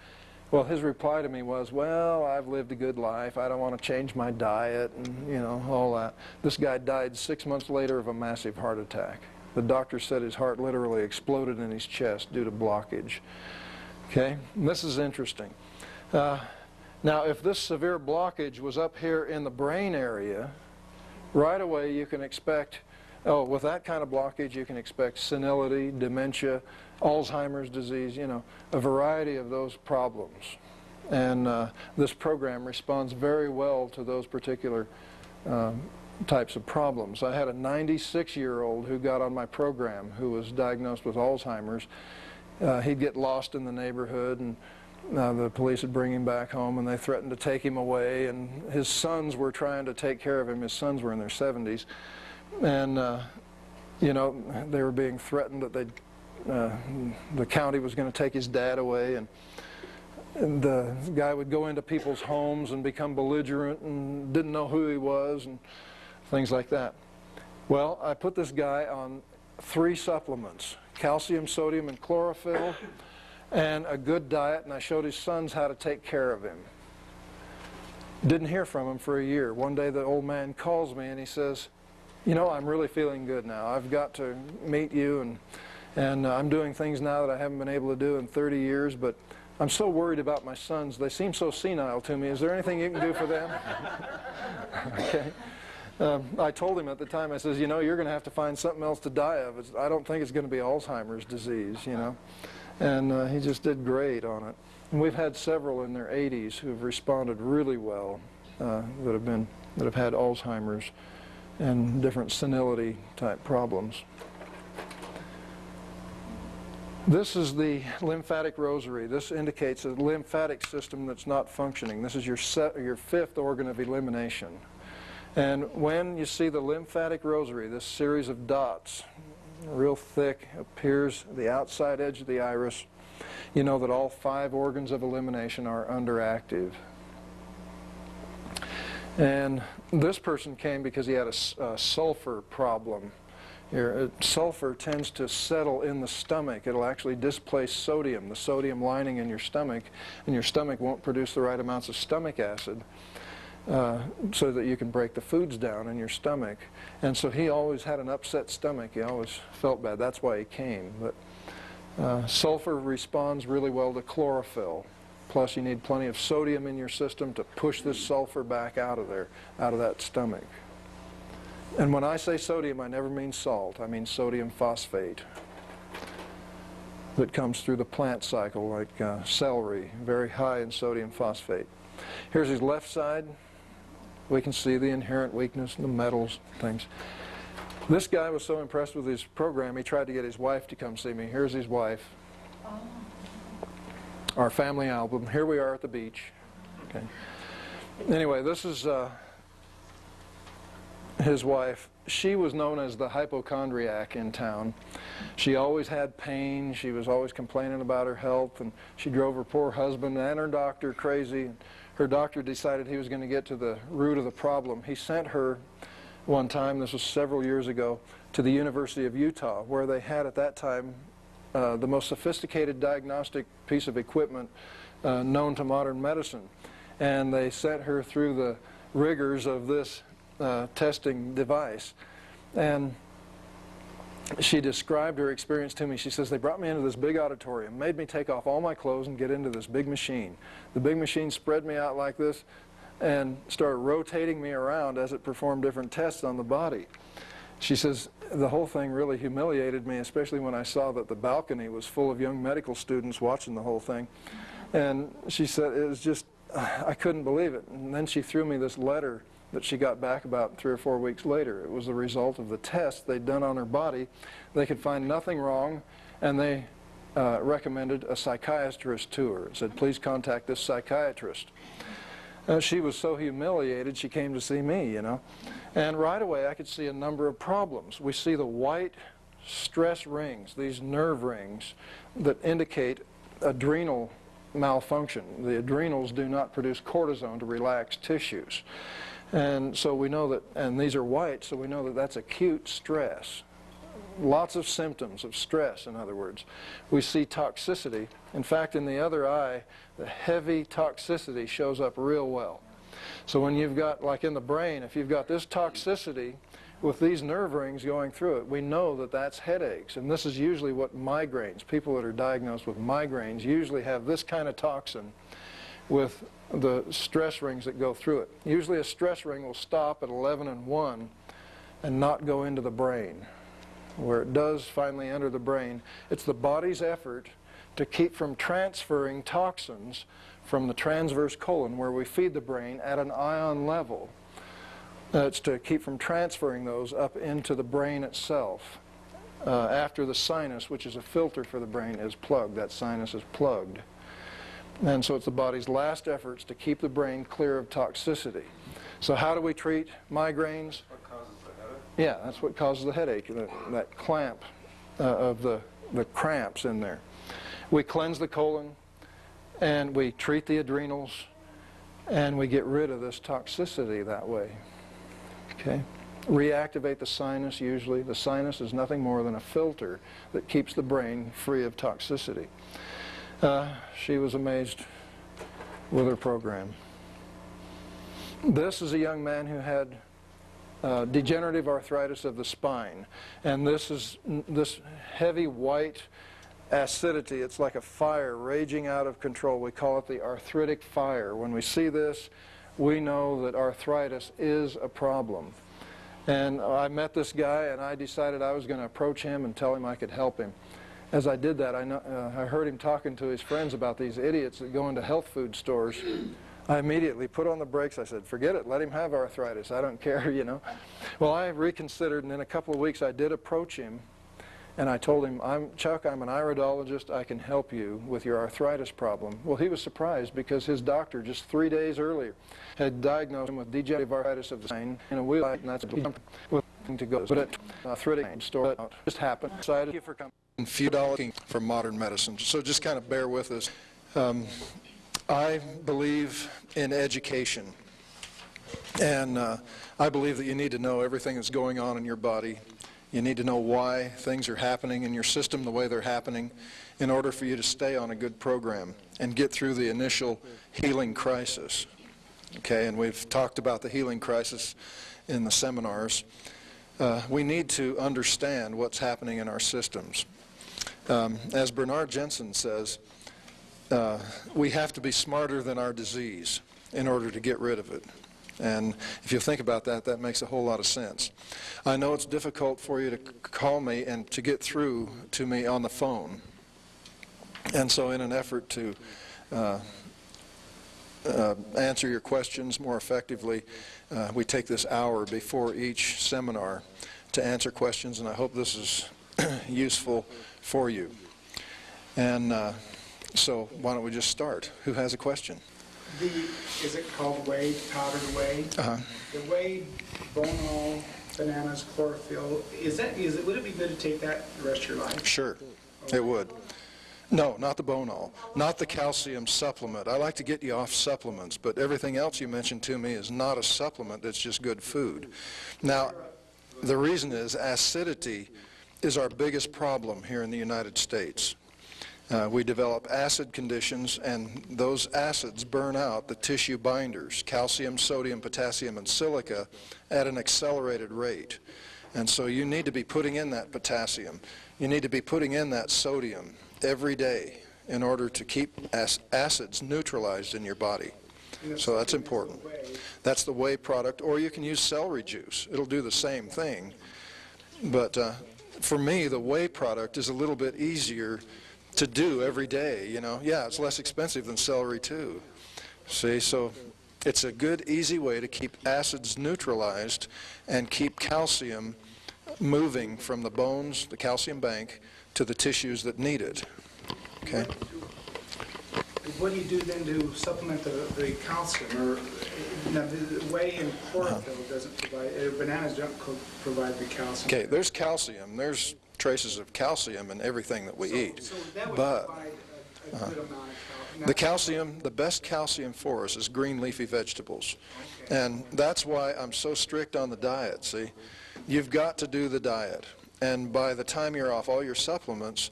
Well, his reply to me was, "Well, I've lived a good life. I don't want to change my diet," and, you know, all that. This guy died 6 months later of a massive heart attack. The doctor said his heart literally exploded in his chest due to blockage. Okay, and this is interesting. Now, if this severe blockage was up here in the brain area, right away you can expect, with that kind of blockage you can expect senility, dementia, Alzheimer's disease, you know, a variety of those problems. And this program responds very well to those particular types of problems. I had a 96-year-old who got on my program who was diagnosed with Alzheimer's. He'd get lost in the neighborhood, and the police would bring him back home, and they threatened to take him away, and his sons were trying to take care of him. His sons were in their 70s, and you know, they were being threatened that the county was going to take his dad away, and the guy would go into people's homes and become belligerent and didn't know who he was and things like that. Well, I put this guy on 3 supplements, calcium, sodium, and chlorophyll, and a good diet, and I showed his sons how to take care of him. Didn't hear from him for a year. One day the old man calls me and he says, "You know, I'm really feeling good now. I've got to meet you, and I'm doing things now that I haven't been able to do in 30 years, but I'm so worried about my sons. They seem so senile to me. Is there anything you can do for them?" Okay. I told him at the time, I says, "You know, you're going to have to find something else to die of. I don't think it's going to be Alzheimer's disease, you know." And he just did great on it. And we've had several in their 80s who have responded really well, that have had Alzheimer's and different senility type problems. This is the lymphatic rosary. This indicates a lymphatic system that's not functioning. This is your 5th organ of elimination. And when you see the lymphatic rosary, this series of dots, real thick, appears the outside edge of the iris, you know that all 5 organs of elimination are underactive. And this person came because he had a sulfur problem. Sulfur tends to settle in the stomach. It'll actually displace sodium, the sodium lining in your stomach, and your stomach won't produce the right amounts of stomach acid so that you can break the foods down in your stomach. And so he always had an upset stomach. He always felt bad. That's why he came. But sulfur responds really well to chlorophyll. Plus you need plenty of sodium in your system to push this sulfur back out of there, out of that stomach. And when I say sodium, I never mean salt. I mean sodium phosphate that comes through the plant cycle, like celery, very high in sodium phosphate. Here's his left side. We can see the inherent weakness in the metals, things. This guy was so impressed with his program, he tried to get his wife to come see me. Here's his wife. Our family album. Here we are at the beach. Okay. Anyway, this is his wife. She was known as the hypochondriac in town. She always had pain. She was always complaining about her health, and she drove her poor husband and her doctor crazy. Her doctor decided he was going to get to the root of the problem. He sent her one time, this was several years ago, to the University of Utah, where they had at that time the most sophisticated diagnostic piece of equipment known to modern medicine. And they sent her through the rigors of this testing device. And she described her experience to me. She says, they brought me into this big auditorium, made me take off all my clothes and get into this big machine. The big machine spread me out like this and started rotating me around as it performed different tests on the body. She says, the whole thing really humiliated me, especially when I saw that the balcony was full of young medical students watching the whole thing. And she said, it was just, I couldn't believe it. And then she threw me this letter that she got back about 3 or 4 weeks later. It was the result of the test they'd done on her body. They could find nothing wrong, and they recommended a psychiatrist to her. Said, please contact this psychiatrist. She was so humiliated, she came to see me, you know. And right away, I could see a number of problems. We see the white stress rings, these nerve rings that indicate adrenal malfunction. The adrenals do not produce cortisone to relax tissues. And so we know that, and these are white, so we know that that's acute stress. Lots of symptoms of stress, in other words. We see toxicity. In fact, in the other eye, the heavy toxicity shows up real well. So when you've got, like in the brain, if you've got this toxicity with these nerve rings going through it, we know that that's headaches. And this is usually what migraines, people that are diagnosed with migraines usually have this kind of toxin with the stress rings that go through it. Usually a stress ring will stop at 11 and 1 and not go into the brain. Where it does finally enter the brain, it's the body's effort to keep from transferring toxins from the transverse colon, where we feed the brain, at an ion level. It's to keep from transferring those up into the brain itself. After the sinus, which is a filter for the brain, is plugged. That sinus is plugged. And so it's the body's last efforts to keep the brain clear of toxicity. So how do we treat migraines? What causes the headache? Yeah, that's what causes the headache, that clamp of the cramps in there. We cleanse the colon, and we treat the adrenals, and we get rid of this toxicity that way. Okay? Reactivate the sinus usually. The sinus is nothing more than a filter that keeps the brain free of toxicity. She was amazed with her program. This is a young man who had degenerative arthritis of the spine, and this is this heavy white acidity. It's like a fire raging out of control. We call it the arthritic fire. When we see this, we know that arthritis is a problem. And I met this guy, and I decided I was going to approach him and tell him I could help him. As I did that, I heard him talking to his friends about these idiots that go into health food stores. I immediately put on the brakes. I said, forget it, let him have arthritis. I don't care, you know. Well, I reconsidered, and in a couple of weeks I did approach him, and I told him, Chuck, I'm an iridologist. I can help you with your arthritis problem. Well, he was surprised because his doctor just 3 days earlier had diagnosed him with degenerative arthritis of the spine in a wheelchair, and that's to go. But at arthritic store, that just happened. Thank you for coming. Physiology for modern medicine. So just kind of bear with us. I believe in education, and I believe that you need to know everything that's going on in your body. You need to know why things are happening in your system the way they're happening in order for you to stay on a good program and get through the initial healing crisis. Okay, and we've talked about the healing crisis in the seminars. We need to understand what's happening in our systems. As Bernard Jensen says, we have to be smarter than our disease in order to get rid of it. And if you think about that, that makes a whole lot of sense. I know it's difficult for you to call me and to get through to me on the phone. And so in an effort to answer your questions more effectively, we take this hour before each seminar to answer questions, and I hope this is useful for you. And so why don't we just start? Who has a question? Is it called whey, powdered whey? The whey, bono, bananas, chlorophyll, would it be good to take that the rest of your life? Sure, it would. No, not the Bonal, not the calcium supplement. I like to get you off supplements, but everything else you mentioned to me is not a supplement, it's just good food. Now, the reason is acidity is our biggest problem here in the United States. We develop acid conditions, and those acids burn out the tissue binders, calcium, sodium, potassium, and silica, at an accelerated rate. And so you need to be putting in that potassium. You need to be putting in that sodium every day in order to keep acids neutralized in your body. So that's important. That's the whey product, or you can use celery juice. It'll do the same thing. But for me, the whey product is a little bit easier to do every day, you know. Yeah, it's less expensive than celery too. See, so it's a good, easy way to keep acids neutralized and keep calcium moving from the bones, the calcium bank, to the tissues that need it. Okay? What do you do then to supplement the calcium? Or now, the whey and chlorophyll doesn't provide, bananas don't provide the calcium. Okay, there's calcium. There's traces of calcium in everything that we eat. So that would but provide a good amount of calcium. the calcium, the best calcium for us is green leafy vegetables. Okay. And that's why I'm so strict on the diet, see. You've got to do the diet. And by the time you're off all your supplements,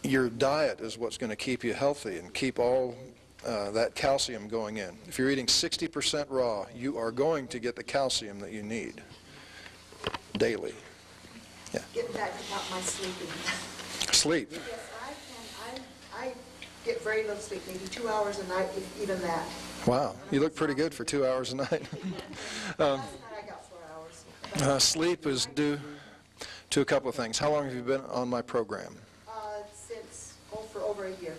your diet is what's going to keep you healthy and keep all that calcium going in. If you're eating 60% raw, you are going to get the calcium that you need daily. Yeah. Getting back about my sleeping. Sleep. Yes, I get very little sleep, maybe 2 hours a night, if even that. Wow, you look pretty good for 2 hours a night. Last night I got 4 hours. Sleep is due to a couple of things. How long have you been on my program? For over a year.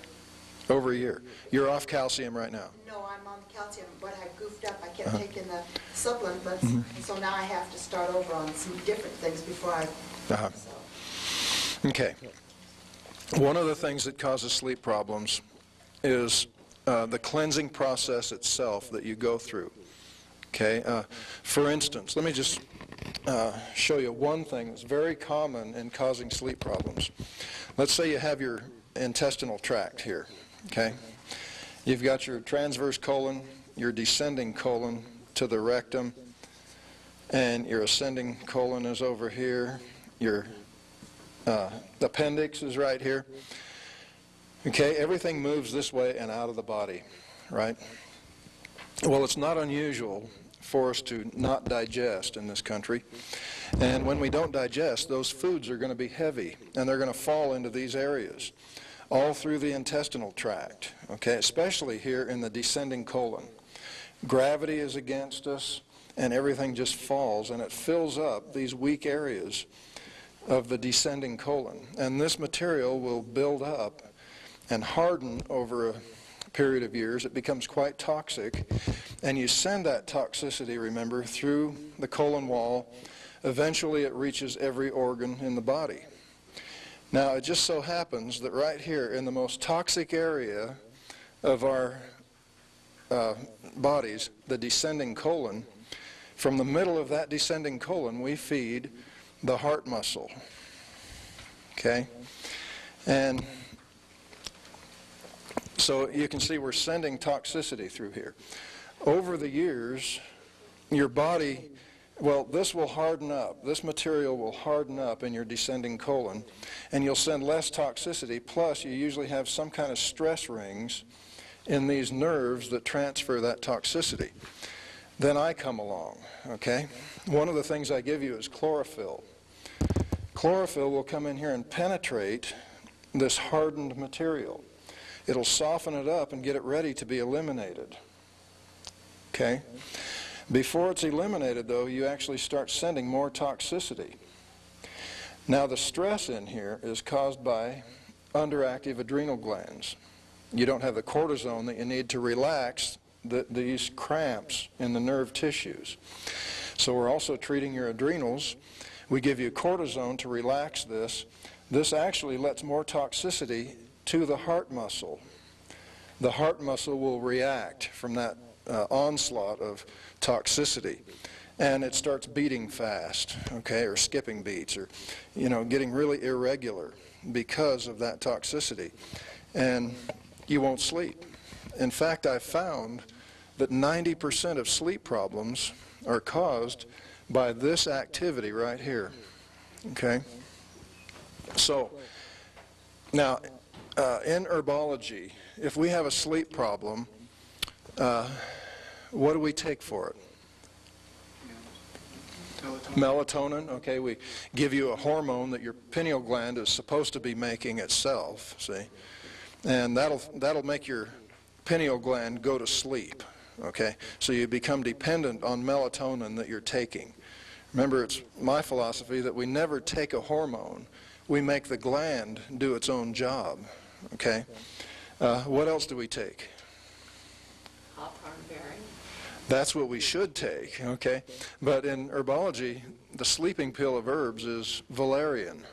Over a year. You're off calcium right now. No, I'm on calcium, but I goofed up. I kept taking the supplements, and so now I have to start over on some different things before I... So. Okay. One of the things that causes sleep problems is the cleansing process itself that you go through. Okay. For instance, let me just show you one thing that's very common in causing sleep problems. Let's say you have your intestinal tract here, okay? You've got your transverse colon, your descending colon to the rectum, and your ascending colon is over here. Your appendix is right here. Okay, everything moves this way and out of the body, right? Well, it's not unusual for us to not digest in this country. And when we don't digest, those foods are going to be heavy, and they're going to fall into these areas, all through the intestinal tract, okay, especially here in the descending colon. Gravity is against us, and everything just falls, and it fills up these weak areas of the descending colon. And this material will build up and harden over a period of years. It becomes quite toxic, and you send that toxicity, remember, through the colon wall. Eventually it reaches every organ in the body. Now, it just so happens that right here in the most toxic area of our bodies, the descending colon, from the middle of that descending colon, we feed the heart muscle. Okay? And so you can see we're sending toxicity through here. Over the years, your body, well, this will harden up. This material will harden up in your descending colon, and you'll send less toxicity. Plus, you usually have some kind of stress rings in these nerves that transfer that toxicity. Then I come along, okay? One of the things I give you is chlorophyll. Chlorophyll will come in here and penetrate this hardened material. It'll soften it up and get it ready to be eliminated, okay? Before it's eliminated, though, you actually start sending more toxicity. Now, the stress in here is caused by underactive adrenal glands. You don't have the cortisone that you need to relax these cramps in the nerve tissues. So we're also treating your adrenals. We give you cortisone to relax this. This actually lets more toxicity to the heart muscle. The heart muscle will react from that onslaught of toxicity, and it starts beating fast, okay, or skipping beats, or, you know, getting really irregular because of that toxicity, and you won't sleep. In fact, I've found that 90% of sleep problems are caused by this activity right here, okay? So, now, in herbology, if we have a sleep problem, what do we take for it? Melatonin, okay, we give you a hormone that your pineal gland is supposed to be making itself, see? And that'll make your pineal gland go to sleep, okay? So you become dependent on melatonin that you're taking. Remember, it's my philosophy that we never take a hormone. We make the gland do its own job, okay? What else do we take? Hawthorn berry. That's what we should take, okay? But in herbology, the sleeping pill of herbs is valerian.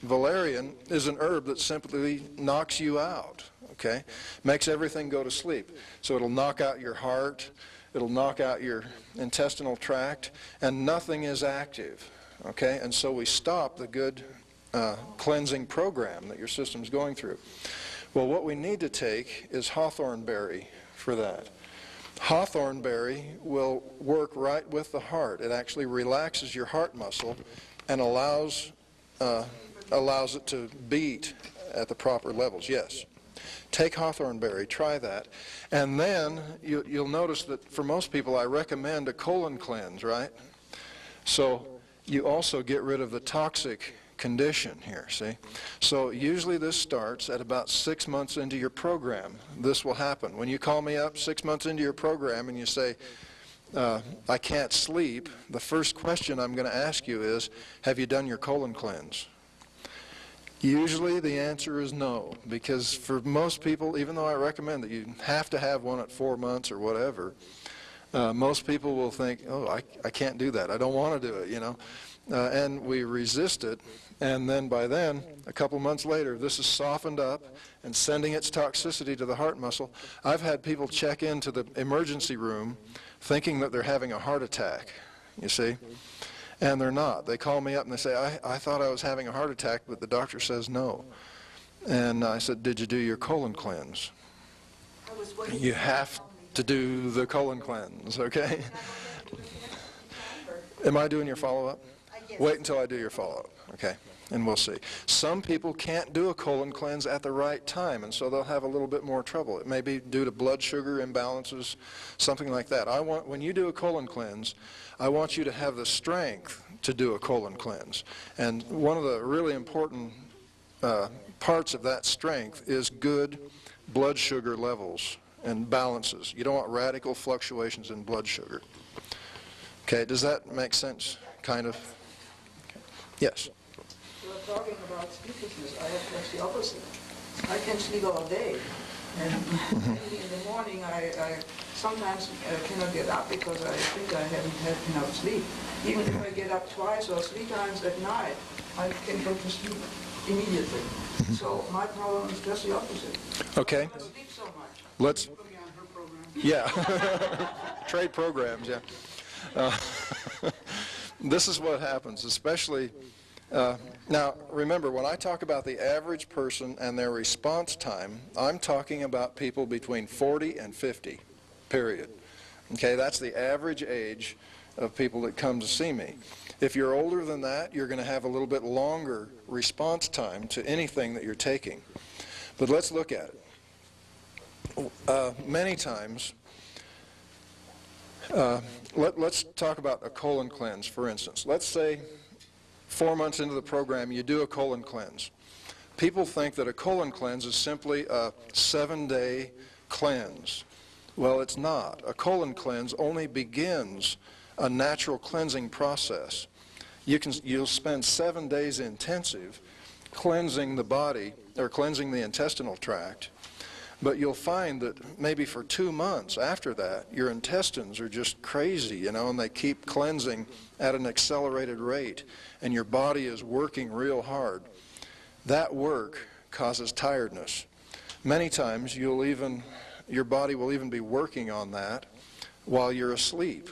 Valerian is an herb that simply knocks you out, okay? Makes everything go to sleep. So it'll knock out your heart, it'll knock out your intestinal tract, and nothing is active, okay? And so we stop the good cleansing program that your system's going through. Well, what we need to take is hawthorn berry for that. Hawthorn berry will work right with the heart. It actually relaxes your heart muscle and allows it to beat at the proper levels. Yes. Take hawthorn berry, try that. And then you'll notice that for most people I recommend a colon cleanse, right? So you also get rid of the toxic condition here, see? So usually this starts at about 6 months into your program. This will happen. When you call me up 6 months into your program and you say, I can't sleep, the first question I'm going to ask you is, have you done your colon cleanse? Usually the answer is no, because for most people, even though I recommend that you have to have one at 4 months or whatever, most people will think, oh, I can't do that. I don't want to do it, you know. And we resist it, and then by then, a couple months later, this is softened up and sending its toxicity to the heart muscle. I've had people check into the emergency room thinking that they're having a heart attack, you see, and they're not. They call me up and they say, I thought I was having a heart attack, but the doctor says no. And I said, did you do your colon cleanse? You have to do the colon cleanse, okay? Am I doing your follow-up? Wait until I do your follow-up, okay, and we'll see. Some people can't do a colon cleanse at the right time, and so they'll have a little bit more trouble. It may be due to blood sugar imbalances, something like that. When you do a colon cleanse, I want you to have the strength to do a colon cleanse. And one of the really important parts of that strength is good blood sugar levels and balances. You don't want radical fluctuations in blood sugar. Okay, does that make sense, kind of? Yes. You were talking about sleeplessness. I have just the opposite. I can sleep all day. And maybe in the morning I sometimes cannot get up because I think I haven't had enough sleep. Even if I get up twice or 3 times at night, I can go to sleep immediately. So my problem is just the opposite. Okay. I sleep so much. Let's. Put me on her program. Yeah. Trade programs, yeah. This is what happens, especially, now remember, when I talk about the average person and their response time, I'm talking about people between 40 and 50, period. Okay, that's the average age of people that come to see me. If you're older than that, you're going to have a little bit longer response time to anything that you're taking. But let's look at it. Many times, let's talk about a colon cleanse, for instance. Let's say 4 months into the program, you do a colon cleanse. People think that a colon cleanse is simply a 7-day cleanse. Well, it's not. A colon cleanse only begins a natural cleansing process. You'll spend 7 days intensive cleansing the body, or cleansing the intestinal tract. But you'll find that maybe for 2 months after that, your intestines are just crazy, you know, and they keep cleansing at an accelerated rate, and your body is working real hard. That work causes tiredness. Many times your body will even be working on that while you're asleep.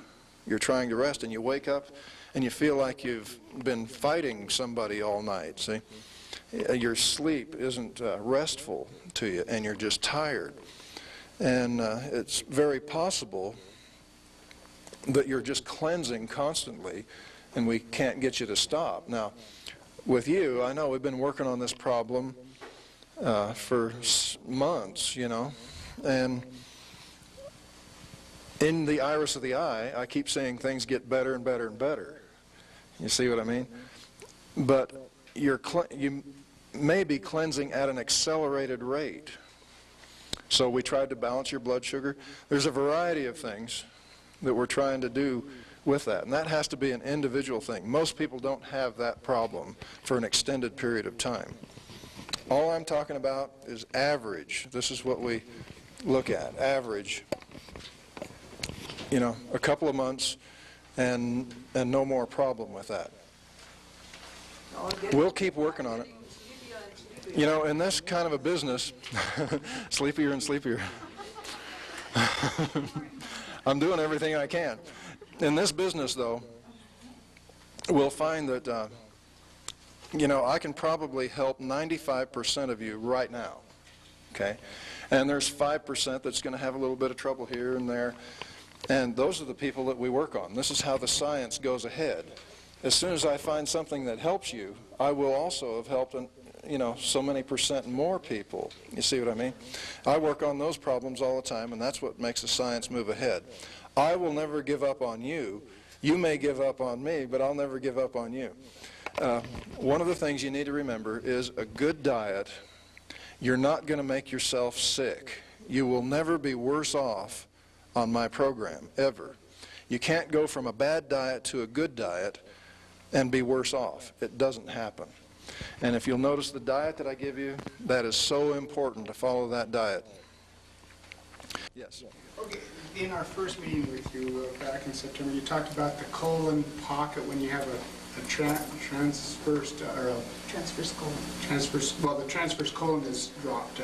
You're trying to rest, and you wake up and you feel like you've been fighting somebody all night, see? Your sleep isn't restful to you, and you're just tired. And it's very possible that you're just cleansing constantly, and we can't get you to stop. Now, with you, I know we've been working on this problem for months, you know, and in the iris of the eye, I keep saying things get better and better and better. You see what I mean? But you may be cleansing at an accelerated rate. So we tried to balance your blood sugar. There's a variety of things that we're trying to do with that, and that has to be an individual thing. Most people don't have that problem for an extended period of time. All I'm talking about is average. This is what we look at, average. You know, a couple of months and no more problem with that. We'll keep working on it. You know, in this kind of a business, sleepier and sleepier. I'm doing everything I can. In this business, though, we'll find that, you know, I can probably help 95% of you right now, okay? And there's 5% that's going to have a little bit of trouble here and there. And those are the people that we work on. This is how the science goes ahead. As soon as I find something that helps you, I will also have helped, you know, so many percent more people. You see what I mean? I work on those problems all the time, and that's what makes the science move ahead. I will never give up on you. You may give up on me, but I'll never give up on you. One of the things you need to remember is a good diet. You're not going to make yourself sick. You will never be worse off on my program, ever. You can't go from a bad diet to a good diet and be worse off. It doesn't happen. And if you'll notice the diet that I give you, that is so important to follow that diet. Yes? Okay, in our first meeting with you back in September, you talked about the colon pocket when you have a transverse colon. Well, the transverse colon is dropped.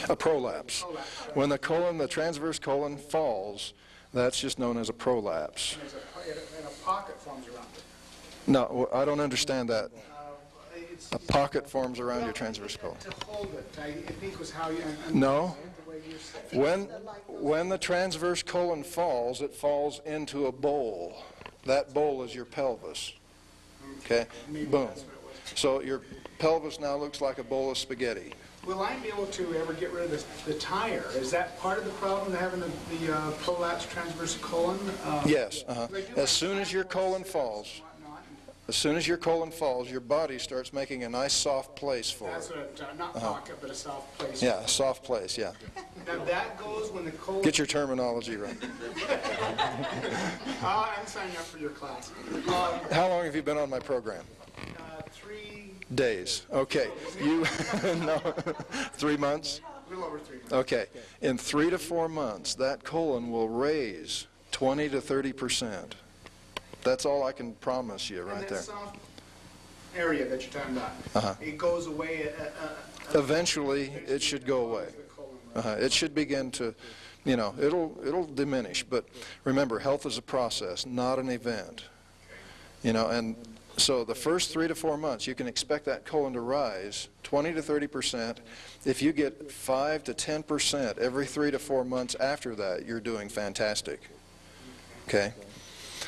A prolapse. When the transverse colon falls, that's just known as a prolapse. And a pocket forms around it. No, I don't understand that. A pocket forms around your transverse colon. To hold it, I think was how you... No. When the transverse colon falls, it falls into a bowl. That bowl is your pelvis. Okay? Boom. So your pelvis now looks like a bowl of spaghetti. Will I be able to ever get rid of the tire? Is that part of the problem, having the prolapsed transverse colon? Yes. As soon as your colon falls, your body starts making a nice soft place for That's it. Not pocket, but a soft place. Yeah, a soft place, yeah. Now that goes when the colon... Get your terminology right. I'm signing up for your class. How long have you been on my program? 3 days. Okay. You, no, 3 months? A little over 3 months. Okay. In 3 to 4 months, that colon will raise 20 to 30%. That's all I can promise you right there. And that soft area that you're talking about, it goes away... Eventually, it should go away. It should begin to, you know, it'll diminish. But remember, health is a process, not an event. You know, and so the first 3 to 4 months, you can expect that colon to rise 20 to 30%. If you get 5 to 10% every 3 to 4 months after that, you're doing fantastic. Okay?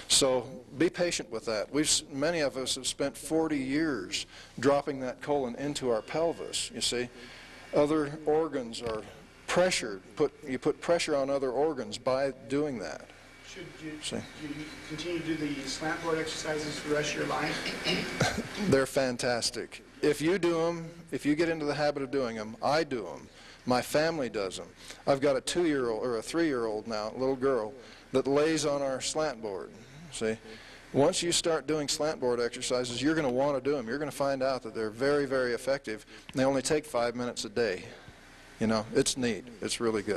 So be patient with that. Many of us have spent 40 years dropping that colon into our pelvis, you see. Other organs are pressured. You put pressure on other organs by doing that. Should you continue to do the slant board exercises for the rest of your life? They're fantastic. If you do them, if you get into the habit of doing them, I do them. My family does them. I've got a 2-year-old or a 3-year-old now, little girl, that lays on our slant board. See, once you start doing slant board exercises, you're going to want to do them. You're going to find out that they're very, very effective. They only take 5 minutes a day. You know, it's neat. It's really good.